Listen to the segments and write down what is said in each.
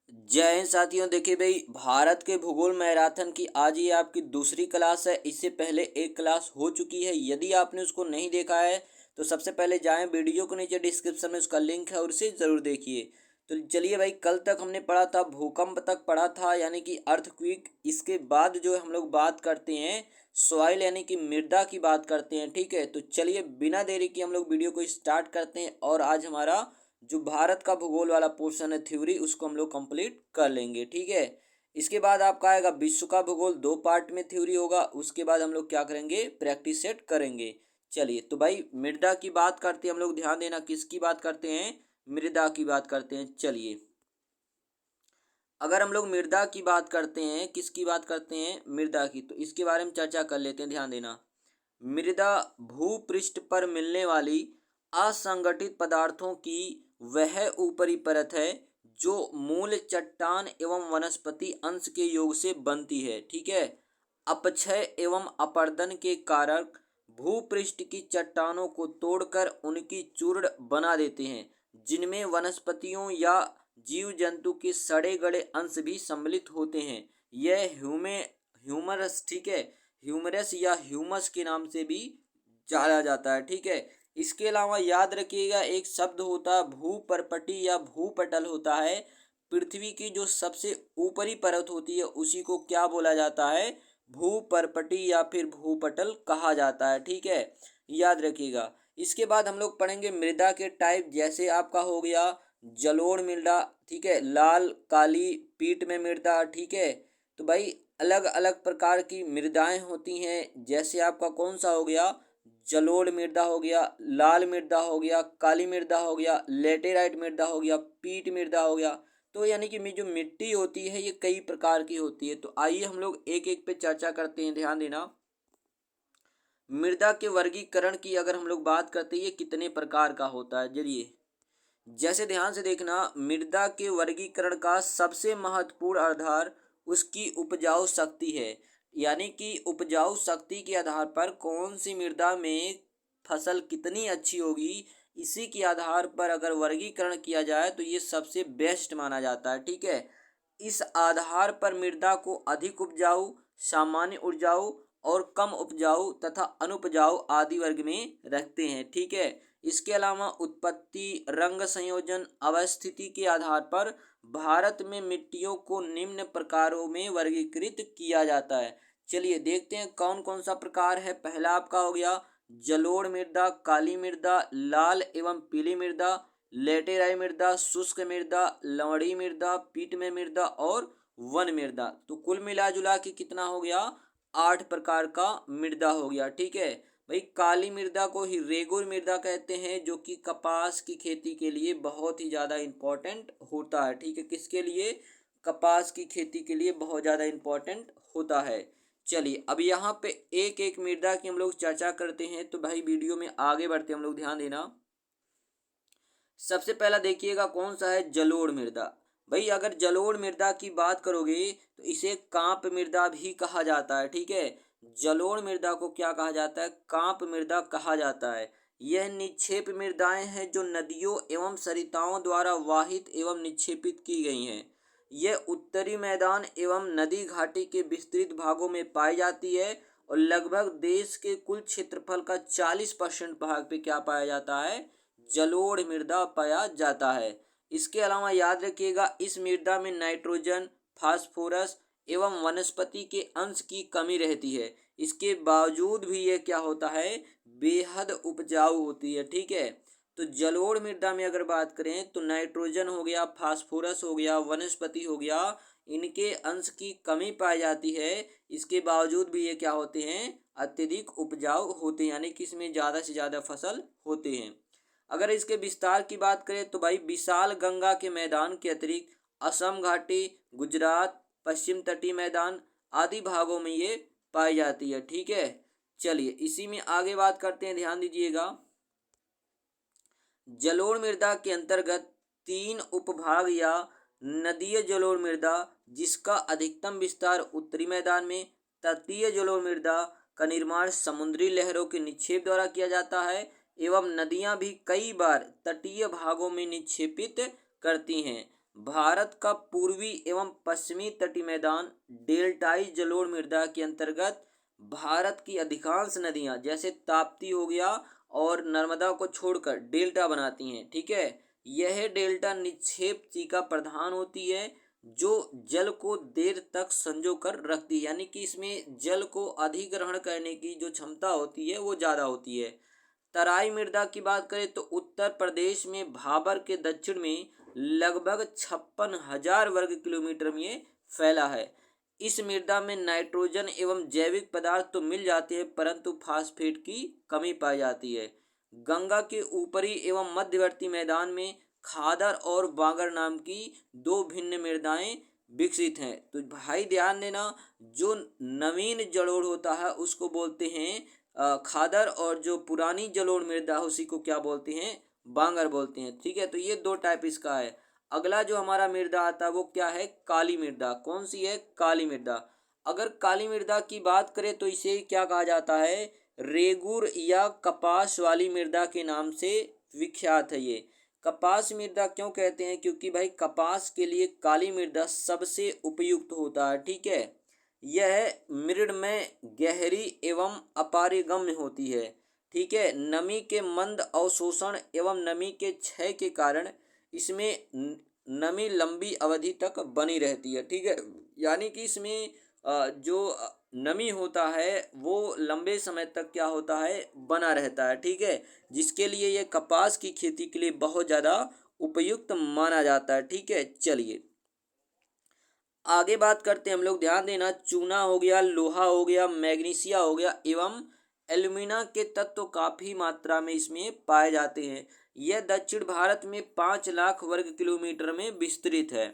जय हिंद साथियों। देखिए भाई, भारत के भूगोल मैराथन की आज ये आपकी दूसरी क्लास है। इससे पहले एक क्लास हो चुकी है। यदि आपने उसको नहीं देखा है तो सबसे पहले जाएं, वीडियो को नीचे डिस्क्रिप्शन में उसका लिंक है और उसे ज़रूर देखिए। तो चलिए भाई, कल तक हमने पढ़ा था, भूकंप तक पढ़ा था, यानी कि अर्थक्वेक। इसके बाद जो हम लोग बात करते हैं सॉइल यानी कि मृदा की बात करते हैं। ठीक है, तो चलिए बिना देरी की हम लोग वीडियो को स्टार्ट करते हैं और आज हमारा जो भारत का भूगोल वाला पोर्शन है थ्योरी, उसको हम लोग कंप्लीट कर लेंगे। ठीक है, इसके बाद आपका आएगा विश्व का भूगोल, दो पार्ट में थ्योरी होगा। उसके बाद हम लोग क्या करेंगे, प्रैक्टिस सेट करेंगे। चलिए, तो भाई मृदा की बात करते हैं हम लोग, ध्यान देना किसकी बात करते हैं, मृदा की बात करते हैं। चलिए, अगर हम लोग मृदा की बात करते हैं, किसकी बात करते हैं, मृदा की, तो इसके बारे में चर्चा कर लेते हैं। ध्यान देना, मृदा भूपृष्ठ पर मिलने वाली असंगठित पदार्थों की वह ऊपरी परत है जो मूल चट्टान एवं वनस्पति अंश के योग से बनती है। ठीक है, अपक्षय एवं अपरदन के कारक भूपृष्ठ की चट्टानों को तोड़कर उनकी चूर्ण बना देते हैं, जिनमें वनस्पतियों या जीव जंतु के सड़े गले अंश भी सम्मिलित होते हैं। यह ह्यूमरस, ठीक है, ह्यूमरस या ह्यूमस के नाम से भी जाना जाता है। ठीक है, इसके अलावा याद रखिएगा एक शब्द होता है भूपर्पटी या भूपटल होता है। पृथ्वी की जो सबसे ऊपरी परत होती है उसी को क्या बोला जाता है, भूपर्पटी या फिर भूपटल कहा जाता है। ठीक है, याद रखिएगा। इसके बाद हम लोग पढ़ेंगे मृदा के टाइप, जैसे आपका हो गया जलोढ़ मृदा, ठीक है, लाल काली पीट में मृदा। ठीक है, तो भाई अलग अलग प्रकार की मृदाएं होती हैं, जैसे आपका कौन सा हो गया, जलोढ़ मृदा हो गया, लाल मृदा हो गया, काली मृदा हो गया, लेटेराइट मृदा हो गया, पीट मृदा हो गया। तो यानी कि जो मिट्टी होती है ये कई प्रकार की होती है। तो आइए हम लोग एक एक पे चर्चा करते हैं। ध्यान देना, मृदा के वर्गीकरण की अगर हम लोग बात करते हैं, ये कितने प्रकार का होता है। चलिए, जैसे ध्यान से देखना, मृदा के वर्गीकरण का सबसे महत्वपूर्ण आधार उसकी उपजाऊ शक्ति है। यानी कि उपजाऊ शक्ति के आधार पर कौन सी मृदा में फसल कितनी अच्छी होगी, इसी के आधार पर अगर वर्गीकरण किया जाए तो ये सबसे बेस्ट माना जाता है। ठीक है, इस आधार पर मृदा को अधिक उपजाऊ, सामान्य उपजाऊ और कम उपजाऊ तथा अनुपजाऊ आदि वर्ग में रखते हैं। ठीक है, इसके अलावा उत्पत्ति, रंग संयोजन, अवस्थिति के आधार पर भारत में मिट्टियों को निम्न प्रकारों में वर्गीकृत किया जाता है। चलिए देखते हैं कौन कौन सा प्रकार है। पहला आपका हो गया जलोढ़ मृदा, काली मृदा, लाल एवं पीली मृदा, लेटेराई मृदा, शुष्क मृदा, लवणी मृदा, पीट में मृदा और वन मृदा। तो कुल मिला जुला के कितना हो गया, 8 प्रकार का मृदा हो गया। ठीक है भाई, काली मृदा को ही रेगुर मृदा कहते हैं, जो कि कपास की खेती के लिए बहुत ही ज़्यादा इम्पोर्टेंट होता है। ठीक है, किसके लिए, कपास की खेती के लिए बहुत ज़्यादा इम्पोर्टेंट होता है। चलिए, अब यहाँ पे एक एक मृदा की हम लोग चर्चा करते हैं। तो भाई वीडियो में आगे बढ़ते हम लोग, ध्यान देना। सबसे पहला देखिएगा कौन सा है, जलोढ़ मृदा। भाई अगर जलोढ़ मृदा की बात करोगे तो इसे कांप मृदा भी कहा जाता है। ठीक है, जलोढ़ मृदा को क्या कहा जाता है, कांप मृदा कहा जाता है। यह निक्षेप मृदाएं हैं जो नदियों एवं सरिताओं द्वारा वाहित एवं निक्षेपित की गई हैं। यह उत्तरी मैदान एवं नदी घाटी के विस्तृत भागों में पाई जाती है और लगभग देश के कुल क्षेत्रफल का 40% भाग पे क्या पाया जाता है, जलोढ़ मृदा पाया जाता है। इसके अलावा याद रखिएगा इस मृदा में नाइट्रोजन, फास्फोरस एवं वनस्पति के अंश की कमी रहती है। इसके बावजूद भी ये क्या होता है, बेहद उपजाऊ होती है। ठीक है, तो जलोढ़ मृदा में अगर बात करें तो नाइट्रोजन हो गया, फास्फोरस हो गया, वनस्पति हो गया, इनके अंश की कमी पाई जाती है। इसके बावजूद भी ये क्या होते हैं, अत्यधिक उपजाऊ होते हैं, यानी कि इसमें ज़्यादा से ज़्यादा फसल होते हैं। अगर इसके विस्तार की बात करें तो भाई विशाल गंगा के मैदान के अतिरिक्त असम घाटी, गुजरात, पश्चिम तटीय मैदान आदि भागों में ये पाई जाती है। ठीक है, चलिए इसी में आगे बात करते हैं। ध्यान दीजिएगा, जलोढ़ मृदा के अंतर्गत 3 उपभाग या नदीय जलोढ़ मृदा, जिसका अधिकतम विस्तार उत्तरी मैदान में, तटीय जलोढ़ मृदा का निर्माण समुद्री लहरों के निक्षेप द्वारा किया जाता है एवं नदियां भी कई बार तटीय भागों में निक्षेपित करती हैं। भारत का पूर्वी एवं पश्चिमी तटीय मैदान डेल्टाई जलोढ़ मृदा के अंतर्गत भारत की अधिकांश नदियां जैसे ताप्ती हो गया और नर्मदा को छोड़कर डेल्टा बनाती हैं। ठीक है, यह डेल्टा निक्षेप चीका प्रधान होती है जो जल को देर तक संजो कर रखती है, यानी कि इसमें जल को अधिग्रहण करने की जो क्षमता होती है वो ज़्यादा होती है। तराई मृदा की बात करें तो उत्तर प्रदेश में भाबर के दक्षिण में लगभग 56,000 वर्ग किलोमीटर में फैला है। इस मृदा में नाइट्रोजन एवं जैविक पदार्थ तो मिल जाते हैं परंतु फास्फेट की कमी पाई जाती है। गंगा के ऊपरी एवं मध्यवर्ती मैदान में खादर और बांगर नाम की दो भिन्न मृदाएं विकसित हैं। तो भाई ध्यान देना, जो नवीन जलोढ़ होता है उसको बोलते हैं खादर, और जो पुरानी जलोढ़ मृदा है उसी को क्या बोलते हैं, बांगर बोलते हैं। ठीक है, तो ये दो टाइप इसका है। अगला जो हमारा मृदा आता है वो क्या है, काली मृदा। कौन सी है, काली मृदा। अगर काली मृदा की बात करें तो इसे क्या कहा जाता है, रेगुर या कपास वाली मृदा के नाम से विख्यात है। ये कपास मृदा क्यों कहते हैं, क्योंकि भाई कपास के लिए काली मृदा सबसे उपयुक्त होता है। ठीक है, यह मृड़मय, गहरी एवं अपारगम्य होती है। ठीक है, नमी के मंद अवशोषण एवं नमी के क्षय के कारण इसमें नमी लंबी अवधि तक बनी रहती है। ठीक है, यानी कि इसमें जो नमी होता है वो लंबे समय तक क्या होता है, बना रहता है। ठीक है, जिसके लिए ये कपास की खेती के लिए बहुत ज़्यादा उपयुक्त माना जाता है। ठीक है, चलिए आगे बात करते हैं हम लोग। ध्यान देना, चूना हो गया, लोहा हो गया, मैग्नीशिया हो गया एवं एल्यूमिना के तत्व काफ़ी मात्रा में इसमें पाए जाते हैं। यह दक्षिण भारत में 5 लाख वर्ग किलोमीटर में विस्तृत है।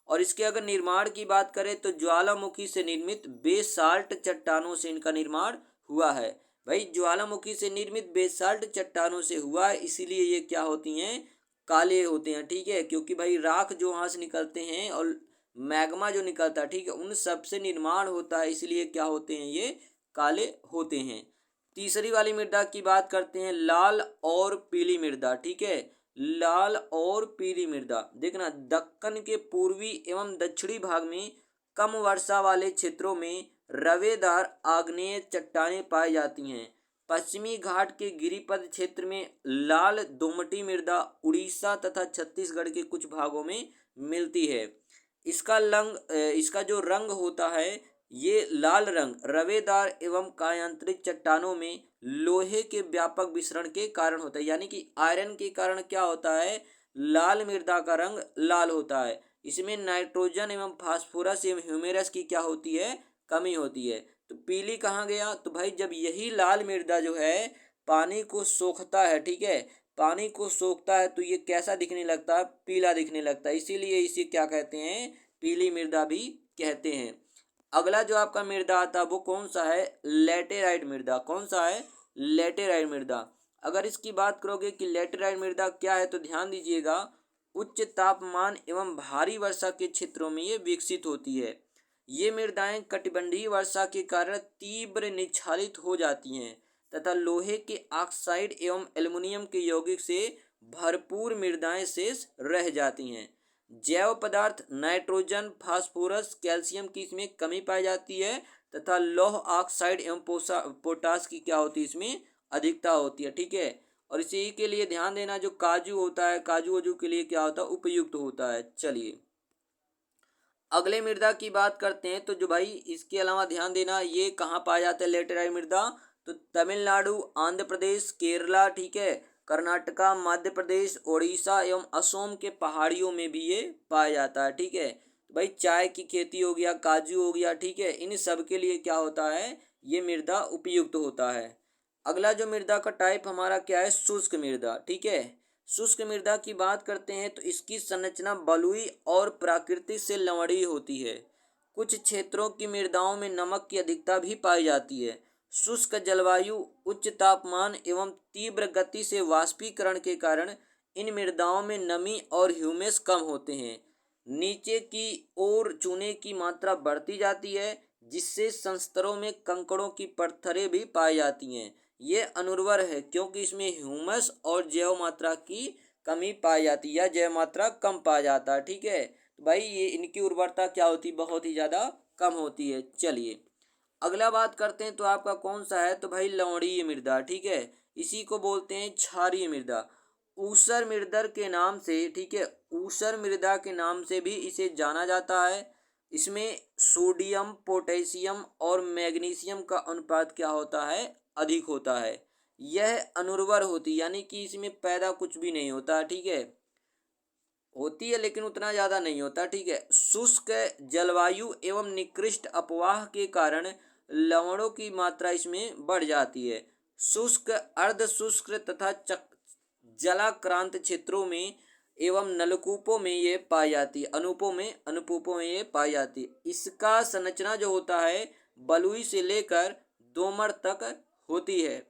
और इसके अगर निर्माण की बात करें तो ज्वालामुखी से निर्मित बेसाल्ट चट्टानों से इनका निर्माण हुआ है। भाई ज्वालामुखी से निर्मित बेसाल्ट चट्टानों से हुआ है, इसीलिए ये क्या होती हैं, काले होते हैं। ठीक है, क्योंकि भाई राख जो वहाँ से निकलते हैं और मैग्मा जो निकलता है, ठीक है, उन सब से निर्माण होता है, इसलिए क्या होते हैं, ये काले होते हैं। तीसरी वाली मृदा की बात करते हैं, लाल और पीली मृदा। ठीक है, लाल और पीली मृदा देखना, दक्कन के पूर्वी एवं दक्षिणी भाग में कम वर्षा वाले क्षेत्रों में रवेदार आग्नेय चट्टानें पाई जाती हैं। पश्चिमी घाट के गिरिपद क्षेत्र में लाल दोमटी मृदा उड़ीसा तथा छत्तीसगढ़ के कुछ भागों में मिलती है। इसका जो रंग होता है ये लाल रंग रवेदार एवं कायांतरित चट्टानों में लोहे के व्यापक विसरण के कारण होता है, यानी कि आयरन के कारण क्या होता है, लाल मृदा का रंग लाल होता है। इसमें नाइट्रोजन एवं फास्फोरस एवं ह्यूमेरस की क्या होती है, कमी होती है। तो पीली कहाँ गया, तो भाई जब यही लाल मृदा जो है पानी को सोखता है, ठीक है, पानी को सोखता है तो ये कैसा दिखने लगता है, पीला दिखने लगता है, इसीलिए इसे क्या कहते हैं, पीली मृदा भी कहते हैं। अगला जो आपका मृदा आता है वो कौन सा है, लेटेराइट मृदा। कौन सा है, लेटेराइट मृदा। अगर इसकी बात करोगे कि लेटेराइट मृदा क्या है तो ध्यान दीजिएगा, उच्च तापमान एवं भारी वर्षा के क्षेत्रों में ये विकसित होती है। ये मृदाएं कटिबंधीय वर्षा के कारण तीव्र निक्षालित हो जाती हैं तथा लोहे के ऑक्साइड एवं एल्युमिनियम के यौगिक से भरपूर मृदाएं शेष रह जाती हैं। जैव पदार्थ नाइट्रोजन, फास्फोरस, कैल्शियम की इसमें कमी पाई जाती है तथा लौह ऑक्साइड एवं पोटास की क्या होती है, इसमें अधिकता होती है। ठीक है, और इसी के लिए ध्यान देना, जो काजू होता है, काजू वजू के लिए क्या होता है, उपयुक्त होता है। चलिए अगले मृदा की बात करते हैं। तो जो भाई इसके अलावा ध्यान देना, ये कहाँ पाया जाता है लेटेराइट मृदा, तो तमिलनाडु, आंध्र प्रदेश, केरला, ठीक है, कर्नाटका, मध्य प्रदेश, उड़ीसा एवं असम के पहाड़ियों में भी ये पाया जाता है। ठीक है, तो भाई चाय की खेती हो गया, काजू हो गया, ठीक है, इन सब के लिए क्या होता है, ये मृदा उपयुक्त होता है। अगला जो मृदा का टाइप हमारा क्या है, शुष्क मृदा। ठीक है, शुष्क मृदा की बात करते हैं तो इसकी संरचना बलुई और प्राकृतिक से लवणीय होती है। कुछ क्षेत्रों की मृदाओं में नमक की अधिकता भी पाई जाती है। शुष्क जलवायु, उच्च तापमान एवं तीव्र गति से वाष्पीकरण के कारण इन मृदाओं में नमी और ह्यूमस कम होते हैं। नीचे की ओर चूने की मात्रा बढ़ती जाती है जिससे संस्तरों में कंकड़ों की पत्थरें भी पाई जाती हैं। ये अनुर्वर है क्योंकि इसमें ह्यूमस और जैव मात्रा की कमी पाई जाती है या जैव मात्रा कम पाया जाता है। ठीक है, तो भाई ये इनकी उर्वरता क्या होती है, बहुत ही ज़्यादा कम होती है। चलिए अगला बात करते हैं, तो आपका कौन सा है, तो भाई लवणीय मृदा। ठीक है, इसी को बोलते हैं क्षारीय मृदा। ऊसर मृदा के नाम से, ठीक है, ऊसर मृदा के नाम से भी इसे जाना जाता है। इसमें सोडियम, पोटेशियम और मैग्नीशियम का अनुपात क्या होता है, अधिक होता है। यह अनुर्वर होती, यानी कि इसमें पैदा कुछ भी नहीं होता। ठीक है, होती है लेकिन उतना ज़्यादा नहीं होता। ठीक है, शुष्क जलवायु एवं निकृष्ट अपवाह के कारण लवणों की मात्रा इसमें बढ़ जाती है। शुष्क, अर्ध शुष्क तथा जलाक्रांत क्षेत्रों में एवं नलकूपों में ये पाई जाती है। अनुपूपों में ये पाई जाती है। इसका संरचना जो होता है बलुई से लेकर दोमट तक होती है।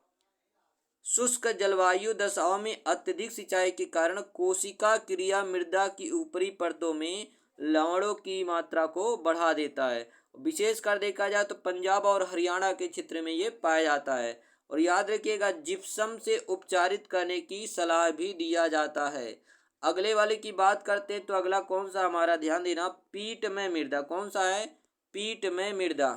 शुष्क जलवायु दशाओं में अत्यधिक सिंचाई के कारण कोशिका क्रिया मृदा की ऊपरी परतों में लवणों की मात्रा को बढ़ा देता है। विशेषकर देखा जाए तो पंजाब और हरियाणा के क्षेत्र में ये पाया जाता है। और याद रखिएगा, जिप्सम से उपचारित करने की सलाह भी दिया जाता है। अगले वाले की बात करते हैं, तो अगला कौन सा हमारा, ध्यान देना, पीटमय मृदा। कौन सा है, पीटमय मृदा।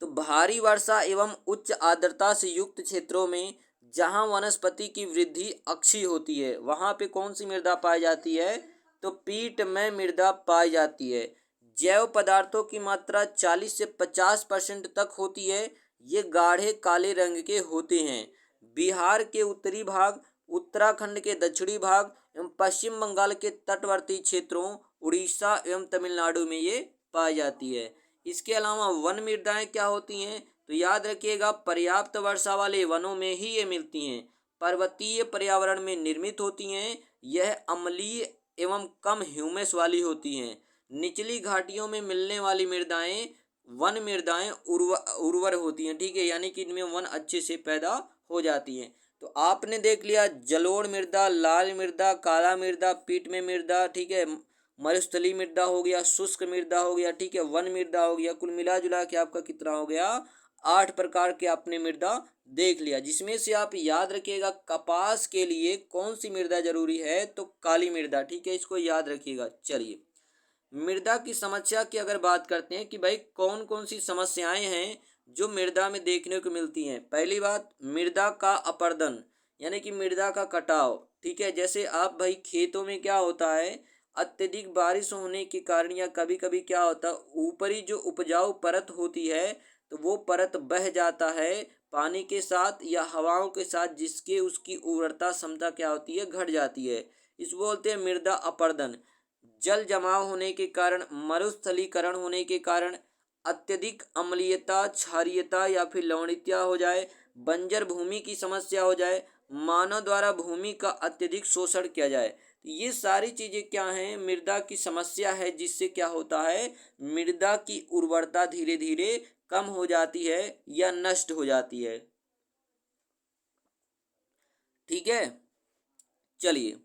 तो भारी वर्षा एवं उच्च आर्द्रता से युक्त क्षेत्रों में जहां वनस्पति की वृद्धि अक्षीय होती है, वहां पे कौन सी मृदा पाई जाती है, तो पीटमय मृदा पाई जाती है। जैव पदार्थों की मात्रा 40 से 50% तक होती है। ये गाढ़े काले रंग के होते हैं। बिहार के उत्तरी भाग, उत्तराखंड के दक्षिणी भाग एवं पश्चिम बंगाल के तटवर्ती क्षेत्रों, उड़ीसा एवं तमिलनाडु में ये पाई जाती है। इसके अलावा वन मृदाएं क्या होती हैं, तो याद रखिएगा, पर्याप्त वर्षा वाले वनों में ही ये मिलती हैं। पर्वतीय पर्यावरण में निर्मित होती हैं। यह अम्लीय एवं कम ह्यूमस वाली होती हैं। निचली घाटियों में मिलने वाली मृदाएं, वन मृदाएं उर्वर होती हैं। ठीक है, यानी कि इनमें वन अच्छे से पैदा हो जाती हैं। तो आपने देख लिया जलोढ़ मृदा, लाल मृदा, काला मृदा, पीटमय मृदा, ठीक है, मरुस्थलीय मृदा हो गया, शुष्क मृदा हो गया, ठीक है, वन मृदा हो गया। कुल मिला जुला के आपका कितना हो गया, 8 प्रकार के आपने मृदा देख लिया। जिसमें से आप याद रखिएगा, कपास के लिए कौन सी मृदा जरूरी है, तो काली मृदा। ठीक है, इसको याद रखिएगा। चलिए मृदा की समस्या की अगर बात करते हैं कि भाई कौन कौन सी समस्याएं हैं जो मृदा में देखने को मिलती हैं। पहली बात, मृदा का अपरदन, यानी कि मृदा का कटाव। ठीक है, जैसे आप भाई खेतों में क्या होता है, अत्यधिक बारिश होने के कारण या कभी कभी क्या होता है, ऊपरी जो उपजाऊ परत होती है तो वो परत बह जाता है पानी के साथ या हवाओं के साथ, जिसके उसकी उर्वरता क्षमता क्या होती है, घट जाती है। इसको बोलते हैं मृदा अपरदन। जल जमाव होने के कारण, मरुस्थलीकरण होने के कारण अत्यधिक अम्लीयता, क्षारीयता या फिर लवणीयता हो जाए, बंजर भूमि की समस्या हो जाए, मानव द्वारा भूमि का अत्यधिक शोषण किया जाए। ये सारी चीजें क्या हैं, मृदा की समस्या है, जिससे क्या होता है, मृदा की उर्वरता धीरे धीरे कम हो जाती है या नष्ट हो जाती है। ठीक है, चलिए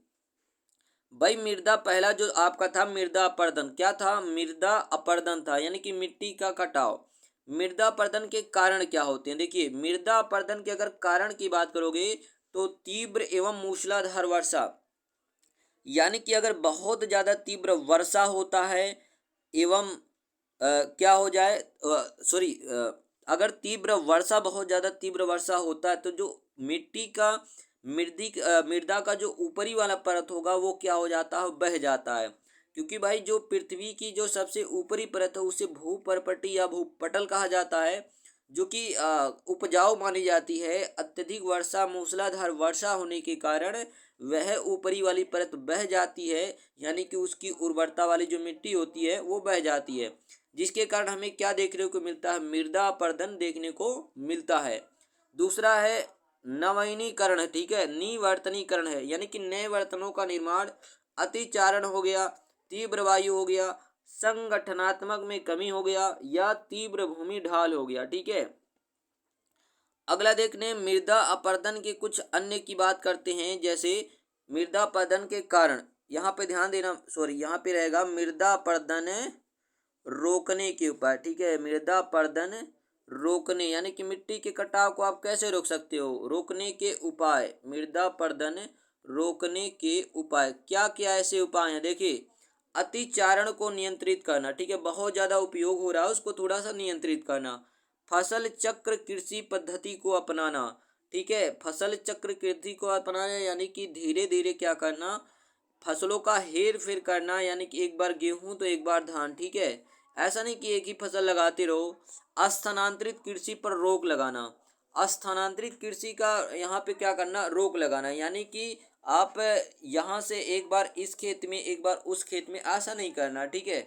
भाई मृदा, पहला जो आपका था मृदा अपरदन, क्या था, मृदा अपरदन था, यानी कि मिट्टी का कटाव। मृदा अपरदन के कारण क्या होते हैं, देखिए मृदा अपरदन के अगर कारण की बात करोगे तो तीव्र एवं मूसलाधार वर्षा, यानी कि अगर बहुत ज़्यादा तीव्र वर्षा होता है एवं क्या हो जाए, सॉरी, अगर तीव्र वर्षा, बहुत ज़्यादा तीव्र वर्षा होता है तो जो मिट्टी का मृदा का जो ऊपरी वाला परत होगा वो क्या हो जाता है, बह जाता है। क्योंकि भाई जो पृथ्वी की जो सबसे ऊपरी परत है उसे भूपर्पटी या भूपटल कहा जाता है, जो कि उपजाऊ मानी जाती है। अत्यधिक वर्षा, मूसलाधार वर्षा होने के कारण वह ऊपरी वाली परत बह जाती है, यानी कि उसकी उर्वरता वाली जो मिट्टी होती है वो बह जाती है, जिसके कारण हमें क्या देखने को मिलता है, मृदा अपरदन देखने को मिलता है। दूसरा है नवीनीकरण, ठीक है, निवर्तनीकरण है, यानी कि नए बर्तनों का निर्माण, अतिचारण हो गया, तीव्र वायु हो गया, संगठनात्मक में कमी हो गया या तीव्र भूमि ढाल हो गया। ठीक है, अगला देखने मृदा अपरदन के कुछ अन्य की बात करते हैं। जैसे मृदा अपरदन के कारण, यहाँ पे ध्यान देना, सॉरी यहाँ पे रहेगा मृदा अपरदन रोकने के उपाय। ठीक है, मृदा अपरदन रोकने, यानी कि मिट्टी के कटाव को आप कैसे रोक सकते हो, रोकने के उपाय, मृदा अपरदन रोकने के उपाय क्या क्या ऐसे उपाय हैं? देखिए, अतिचारण को नियंत्रित करना, ठीक है, बहुत ज़्यादा उपयोग हो रहा है उसको थोड़ा सा नियंत्रित करना। फसल चक्र कृषि पद्धति को अपनाना, ठीक है, फसल चक्र कृषि को अपनाना यानी कि धीरे धीरे क्या करना, फसलों का हेर फेर करना, यानी कि एक बार गेहूं तो एक बार धान, ठीक है, ऐसा नहीं कि एक ही फसल लगाते रहो। स्थानांतरित कृषि पर रोक लगाना, स्थानांतरित कृषि का यहाँ पे क्या करना, रोक लगाना, यानी कि आप यहाँ से एक बार इस खेत में एक बार उस खेत में ऐसा नहीं करना, ठीक है।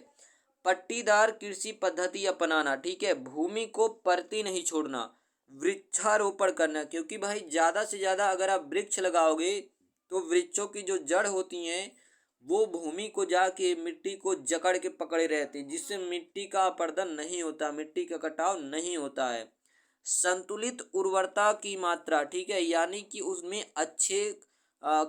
पट्टीदार कृषि पद्धति अपनाना, ठीक है, भूमि को परती नहीं छोड़ना। वृक्षारोपण करना, क्योंकि भाई ज़्यादा से ज़्यादा अगर आप वृक्ष लगाओगे तो वृक्षों की जो जड़ होती हैं वो भूमि को जाके मिट्टी को जकड़ के पकड़े रहते हैं, जिससे मिट्टी का अपरदन नहीं होता, मिट्टी का कटाव नहीं होता है। संतुलित उर्वरता की मात्रा, ठीक है, यानी कि उसमें अच्छे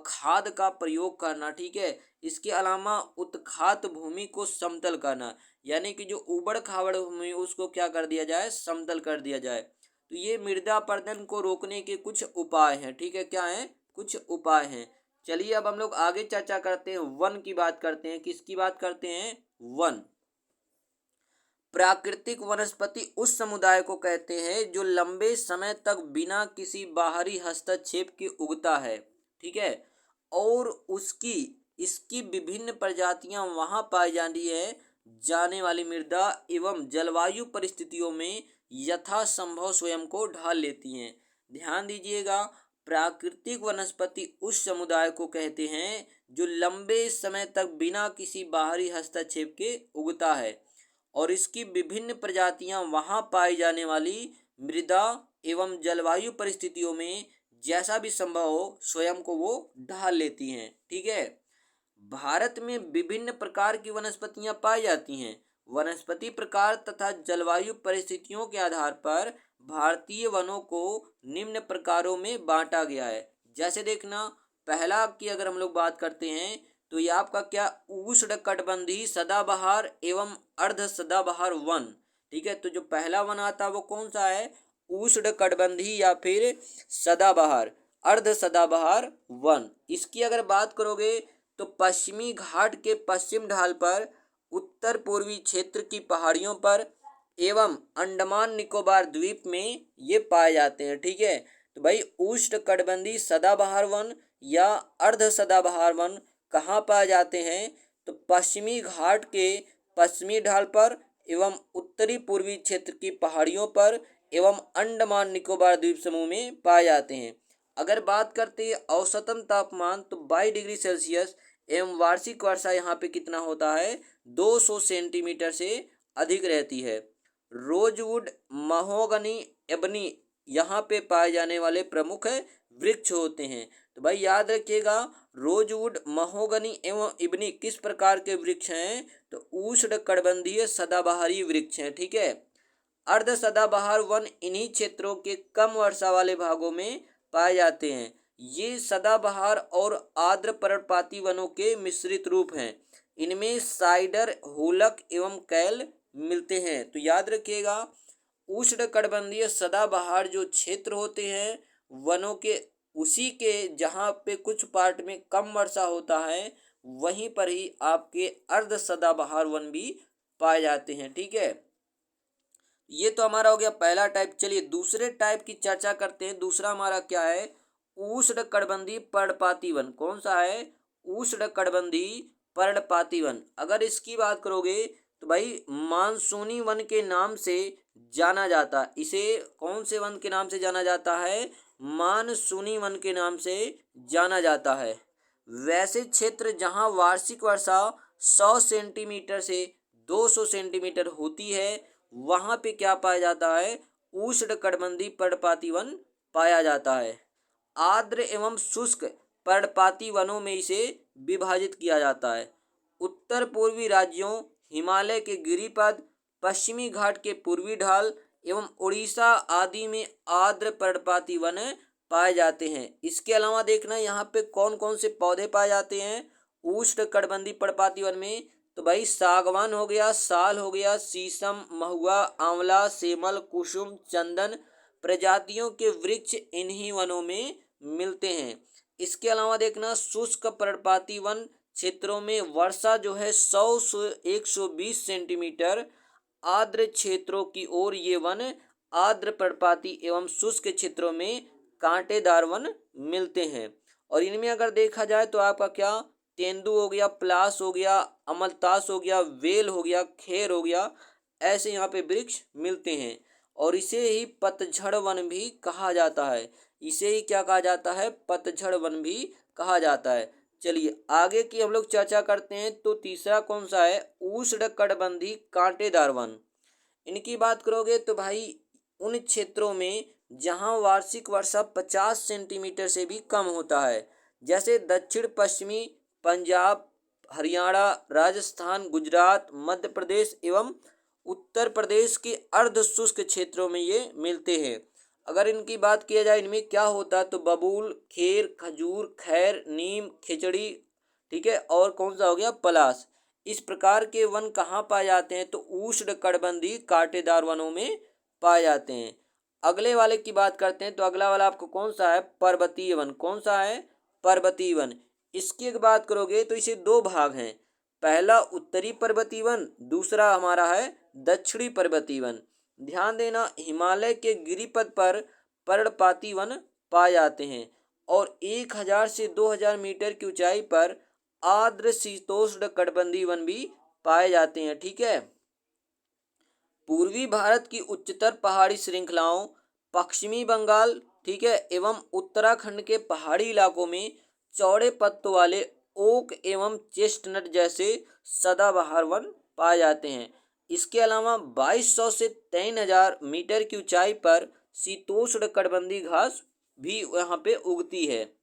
खाद का प्रयोग करना, ठीक है। इसके अलावा उत्खात भूमि को समतल करना, यानी कि जो ऊबड़ खाबड़ भूमि उसको क्या कर दिया जाए, समतल कर दिया जाए। तो ये मृदा अपरदन को रोकने के कुछ उपाय हैं, ठीक है, क्या हैं, कुछ उपाय हैं। चलिए अब हम लोग आगे चर्चा करते हैं, वन की बात करते हैं। किसकी बात करते हैं, वन। प्राकृतिक वनस्पति उस समुदाय को कहते हैं जो लंबे समय तक बिना किसी बाहरी हस्तक्षेप के उगता है, ठीक है, और उसकी इसकी विभिन्न प्रजातियां वहां पाई जाती है जाने वाली मृदा एवं जलवायु परिस्थितियों में यथासंभव स्वयं को ढाल लेती हैं। ध्यान दीजिएगा, प्राकृतिक वनस्पति उस समुदाय को कहते हैं जो लंबे समय तक बिना किसी बाहरी हस्तक्षेप के उगता है और इसकी विभिन्न प्रजातियां वहां पाई जाने वाली मृदा एवं जलवायु परिस्थितियों में जैसा भी संभव हो स्वयं को वो ढाल लेती हैं, ठीक है। भारत में विभिन्न प्रकार की वनस्पतियां पाई जाती हैं। वनस्पति प्रकार तथा जलवायु परिस्थितियों के आधार पर भारतीय वनों को निम्न प्रकारों में बांटा गया है। जैसे देखना, पहला की अगर हम लोग बात करते हैं तो ये आपका क्या, उष्णकटिबंधीय सदाबहार एवं अर्ध सदाबहार वन, ठीक है। तो जो पहला वन आता है वो कौन सा है, उष्णकटिबंधीय या फिर सदाबहार, अर्ध सदाबहार वन। इसकी अगर बात करोगे तो पश्चिमी घाट के पश्चिम ढाल पर, उत्तर पूर्वी क्षेत्र की पहाड़ियों पर एवं अंडमान निकोबार द्वीप में ये पाए जाते हैं, ठीक है। तो भाई उष्णकटिबंधीय सदाबहार वन या अर्ध सदाबहार वन कहाँ पाए जाते हैं, तो पश्चिमी घाट के पश्चिमी ढाल पर एवं उत्तरी पूर्वी क्षेत्र की पहाड़ियों पर एवं अंडमान निकोबार द्वीप समूह में पाए जाते हैं। अगर बात करते हैं औसतन तापमान तो 22 डिग्री सेल्सियस एवं वार्षिक वर्षा यहाँ पे कितना होता है, 200 सेंटीमीटर से अधिक रहती है। रोजवुड, महोगनी, एबनी यहाँ पे पाए जाने वाले प्रमुख वृक्ष होते हैं। तो भाई याद रखिएगा, रोजवुड, महोगनी एवं इबनी किस प्रकार के वृक्ष हैं, तो उष्णकटिबंधीय सदाबहारी वृक्ष हैं, ठीक है। अर्ध सदाबहार वन इन्हीं क्षेत्रों के कम वर्षा वाले भागों में पाए जाते हैं। ये सदाबहार और आर्द्र पर्णपाती वनों के मिश्रित रूप हैं। इनमें साइडर, होलक एवं कैल मिलते हैं। तो याद रखिएगा, उष्णकटिबंधीय सदाबहार जो क्षेत्र होते हैं वनों के, उसी के जहाँ पे कुछ पार्ट में कम वर्षा होता है वहीं पर ही आपके अर्ध सदाबहार वन भी पाए जाते हैं, ठीक है। ये तो हमारा हो गया पहला टाइप। चलिए दूसरे टाइप की चर्चा करते हैं। दूसरा हमारा क्या है, उष्णकटिबंधीय पर्णपाती वन। कौन सा है, उष्णकटिबंधीय पर्णपाती वन। अगर इसकी बात करोगे तो भाई मानसूनी वन के नाम से जाना जाता है। इसे कौन से वन के नाम से जाना जाता है, मानसूनी वन के नाम से जाना जाता है। वैसे क्षेत्र जहां वार्षिक वर्षा 100 सेंटीमीटर से 200 सेंटीमीटर होती है वहां पे क्या पाया जाता है, उष्णकटिबंधीय पर्णपाती वन पाया जाता है। आर्द्र एवं शुष्क पर्णपाती वनों में इसे विभाजित किया जाता है। उत्तर पूर्वी राज्यों, हिमालय के गिरिपद, पश्चिमी घाट के पूर्वी ढाल एवं उड़ीसा आदि में आर्द्र पर्णपाती वन पाए जाते हैं। इसके अलावा देखना यहाँ पे कौन कौन से पौधे पाए जाते हैं उष्णकटिबंधीय पर्णपाती वन में, तो भाई सागवान हो गया, साल हो गया, शीशम, महुआ, आंवला, सेमल, कुसुम, चंदन प्रजातियों के वृक्ष इन्हीं वनों में मिलते हैं। इसके अलावा देखना शुष्क पर्णपाती वन क्षेत्रों में वर्षा जो है 100 से 120 सेंटीमीटर, आर्द्र क्षेत्रों की ओर ये वन आर्द्र पर्णपाती एवं शुष्क क्षेत्रों में कांटेदार वन मिलते हैं। और इनमें अगर देखा जाए तो आपका क्या तेंदु हो गया, प्लास हो गया, अमलतास हो गया, वेल हो गया, खेर हो गया, ऐसे यहाँ पे वृक्ष मिलते हैं। और इसे ही पतझड़ वन भी कहा जाता है। इसे ही क्या कहा जाता है? पतझड़ वन भी कहा जाता है। चलिए आगे की हम लोग चर्चा करते हैं। तो तीसरा कौन सा है? उष्णकटिबंधीय कांटेदार वन। इनकी बात करोगे तो भाई उन क्षेत्रों में जहां वार्षिक वर्षा 50 सेंटीमीटर से भी कम होता है, जैसे दक्षिण पश्चिमी पंजाब, हरियाणा, राजस्थान, गुजरात, मध्य प्रदेश एवं उत्तर प्रदेश के अर्ध शुष्क क्षेत्रों में ये मिलते हैं। अगर इनकी बात किया जाए इनमें क्या होता है तो बबूल, खेर, खजूर, खैर, नीम, खिचड़ी, ठीक है, और कौन सा हो गया? पलास। इस प्रकार के वन कहाँ पाए जाते हैं? तो उष्णकटिबंधीय कांटेदार वनों में पाए जाते हैं। अगले वाले की बात करते हैं। तो अगला वाला आपको कौन सा है? पर्वतीय वन। कौन सा है? पर्वतीय वन। इसकी एक बात करोगे तो इसे दो भाग हैं। पहला उत्तरी पर्वतीय वन, दूसरा हमारा है दक्षिणी पर्वतीय वन। ध्यान देना, हिमालय के गिरिपथ पर पर्णपाती वन पाए जाते हैं और 1000 से 2000 मीटर की ऊंचाई पर आर्द्र शीतोष्ण कटिबंधीय वन भी पाए जाते हैं। ठीक है। पूर्वी भारत की उच्चतर पहाड़ी श्रृंखलाओं, पश्चिमी बंगाल, ठीक है, एवं उत्तराखंड के पहाड़ी इलाकों में चौड़े पत्तों वाले ओक एवं चेस्टनट जैसे सदाबहार वन पाए जाते हैं। इसके अलावा 2200 से 3000 मीटर की ऊंचाई पर शीतोष्ण कटिबंधीय घास भी यहाँ पे उगती है।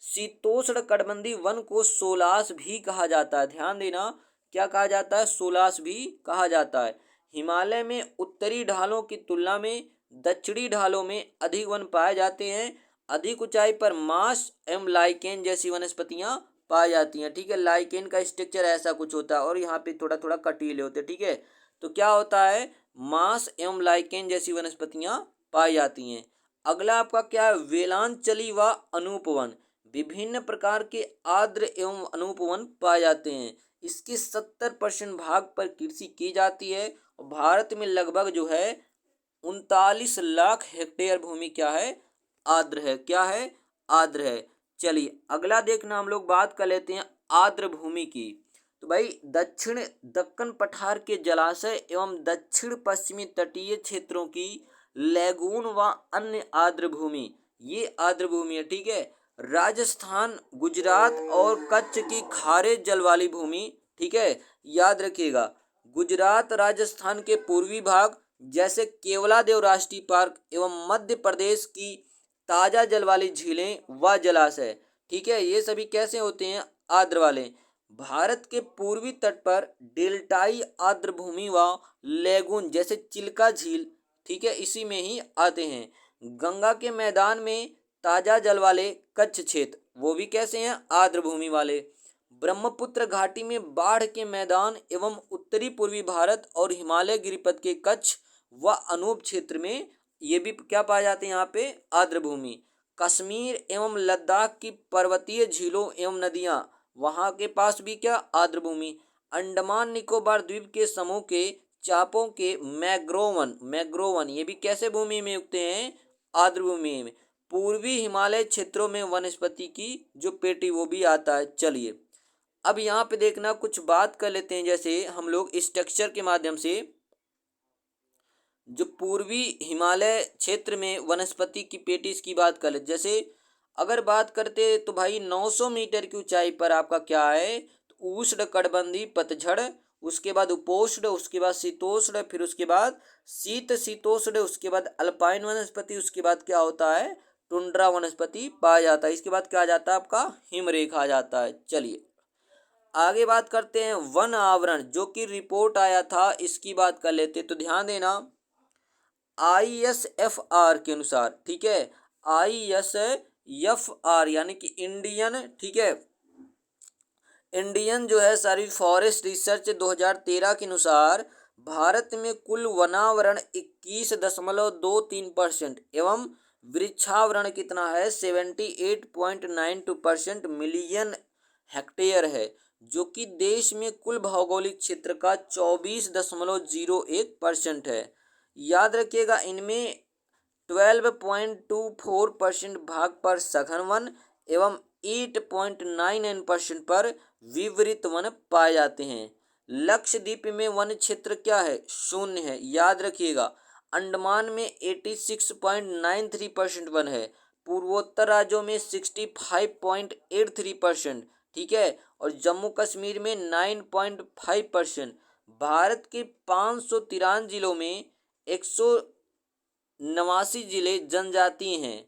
शीतोष्ण कटिबंधीय वन को सोलास भी कहा जाता है। ध्यान देना, क्या कहा जाता है? सोलास भी कहा जाता है। हिमालय में उत्तरी ढालों की तुलना में दक्षिणी ढालों में अधिक वन पाए जाते हैं। अधिक ऊंचाई पर मांस एवं लाइकेन जैसी वनस्पतियां पाई जाती हैं। ठीक है, लाइकेन का स्ट्रक्चर ऐसा कुछ होता है और यहाँ पे थोड़ा थोड़ा कटीले होते हैं। ठीक है, तो क्या होता है? मांस एवं लाइकेन जैसी वनस्पतियां पाई जाती हैं। अगला आपका क्या है? वेलांचली व अनूपवन। विभिन्न प्रकार के आर्द्र एवं अनूपवन पाए जाते हैं। इसके 70% भाग पर कृषि की जाती है। भारत में लगभग जो है 39 लाख हेक्टेयर भूमि क्या है? आर्द्र है। क्या है? आर्द्र है। चलिए अगला देखना, हम लोग बात कर लेते हैं आर्द्र भूमि की। तो भाई दक्षिण दक्कन पठार के जलाशय एवं दक्षिण पश्चिमी तटीय क्षेत्रों की लैगून व अन्य आर्द्र भूमि, ये आर्द्र भूमि है। ठीक है। राजस्थान, गुजरात और कच्छ की खारे जल वाली भूमि, ठीक है, याद रखिएगा। गुजरात, राजस्थान के पूर्वी भाग जैसे केवलादेव राष्ट्रीय पार्क एवं मध्य प्रदेश की ताजा जल वाली झीलें व जलाशय, ठीक है, ये सभी कैसे होते हैं? आर्द्र वाले। भारत के पूर्वी तट पर डेल्टाई आर्द्र भूमि व लेगून जैसे चिल्का झील, ठीक है, इसी में ही आते हैं। गंगा के मैदान में ताजा जल वाले कच्छ क्षेत्र, वो भी कैसे हैं? आर्द्र भूमि वाले। ब्रह्मपुत्र घाटी में बाढ़ के मैदान एवं उत्तरी पूर्वी भारत और हिमालय गिरिपथ के कच्छ व अनूप क्षेत्र में ये भी क्या पाए जाते हैं? यहाँ पे आर्द्र भूमि। कश्मीर एवं लद्दाख की पर्वतीय झीलों एवं नदियां, वहां के पास भी क्या? आर्द्र भूमि। अंडमान निकोबार द्वीप के समूह के चापों के मैग्रोवन ये भी कैसे भूमि में उगते हैं? आर्द्र भूमि में। पूर्वी हिमालय क्षेत्रों में वनस्पति की जो पेटी वो भी आता है। चलिए अब यहाँ पे देखना, कुछ बात कर लेते हैं। जैसे हम लोग स्ट्रक्चर के माध्यम से जो पूर्वी हिमालय क्षेत्र में वनस्पति की पेटिस की बात कर ले। जैसे अगर बात करते तो भाई 900 मीटर की ऊंचाई पर आपका क्या है? तो उष्ण कटिबंधीय पतझड़, उसके बाद उपोष्ण, उसके बाद शीतोष्ण, फिर उसके बाद शीत शीतोष्ण, उसके बाद अल्पाइन वनस्पति, उसके बाद क्या होता है? टुंड्रा वनस्पति पाया जाता है। इसके बाद क्या आ जाता है? आपका हिमरेखा आ जाता है। चलिए आगे बात करते हैं वन आवरण, जो कि रिपोर्ट आया था, इसकी बात कर लेते। तो ध्यान देना, ISFR के अनुसार, ठीक है, ISFR यानी कि इंडियन, ठीक है, इंडियन जो है सारी फॉरेस्ट रिसर्च 2013 के अनुसार भारत में कुल वनावरण 21.23% एवं वृक्षावरण कितना है 78.92% मिलियन हेक्टेयर है, जो कि देश में कुल भौगोलिक क्षेत्र का 24.01% है। याद रखिएगा, इनमें 12.24% भाग पर सघन वन एवं 8.99% पर विवरित वन पाए जाते हैं। लक्षद्वीप में वन क्षेत्र क्या है, शून्य है। याद रखिएगा, अंडमान में 86.93% वन है, पूर्वोत्तर राज्यों में 65.83%, ठीक है, और जम्मू कश्मीर में 9.5%। भारत के 593 जिलों में 189 जिले जनजातीय हैं,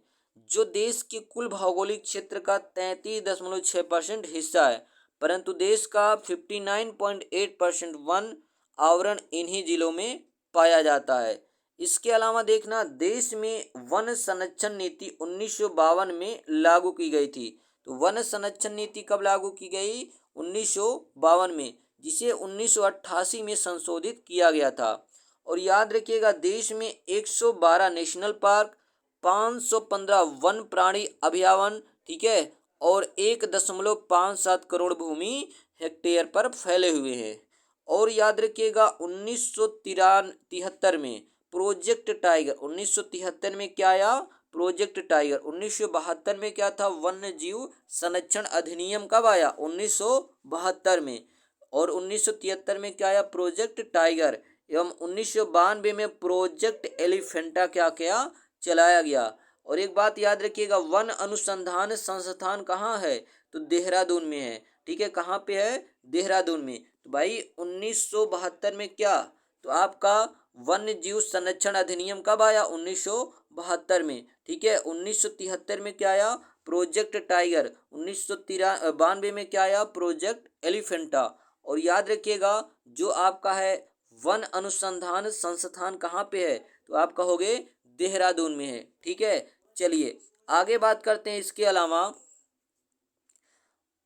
जो देश के कुल भौगोलिक क्षेत्र का 33.6% हिस्सा है, परंतु देश का 59.8% वन आवरण इन्हीं जिलों में पाया जाता है। इसके अलावा देखना, देश में वन संरक्षण नीति 1952 में लागू की गई थी। तो वन संरक्षण नीति कब लागू की गई, 1952 में, जिसे 1988 में संशोधित किया गया था। और याद रखिएगा, देश में 112 नेशनल पार्क, 515 वन प्राणी अभयारण्य, ठीक है, और 1.57 करोड़ भूमि हेक्टेयर पर फैले हुए हैं। और याद रखिएगा, 1973 में प्रोजेक्ट टाइगर, 1973 में क्या आया, प्रोजेक्ट टाइगर। 1972 में क्या था, वन्य जीव संरक्षण अधिनियम कब आया, 1972 में। और 1973 में क्या आया, प्रोजेक्ट टाइगर। एवं 1992 में प्रोजेक्ट एलिफेंटा क्या किया, चलाया गया। और एक बात याद रखिएगा, वन अनुसंधान संस्थान कहाँ है, तो देहरादून में है, ठीक है। कहाँ पे है, देहरादून में। तो भाई 1972 में क्या, तो आपका वन्य जीव संरक्षण अधिनियम कब आया, 1972 में, ठीक है। 1973 में क्या आया, प्रोजेक्ट टाइगर। 1992 में क्या आया, प्रोजेक्ट एलिफेंटा। और याद रखिएगा, जो आपका है वन अनुसंधान संस्थान कहाँ पे है, तो आप कहोगे देहरादून में है, ठीक है। चलिए आगे बात करते हैं। इसके अलावा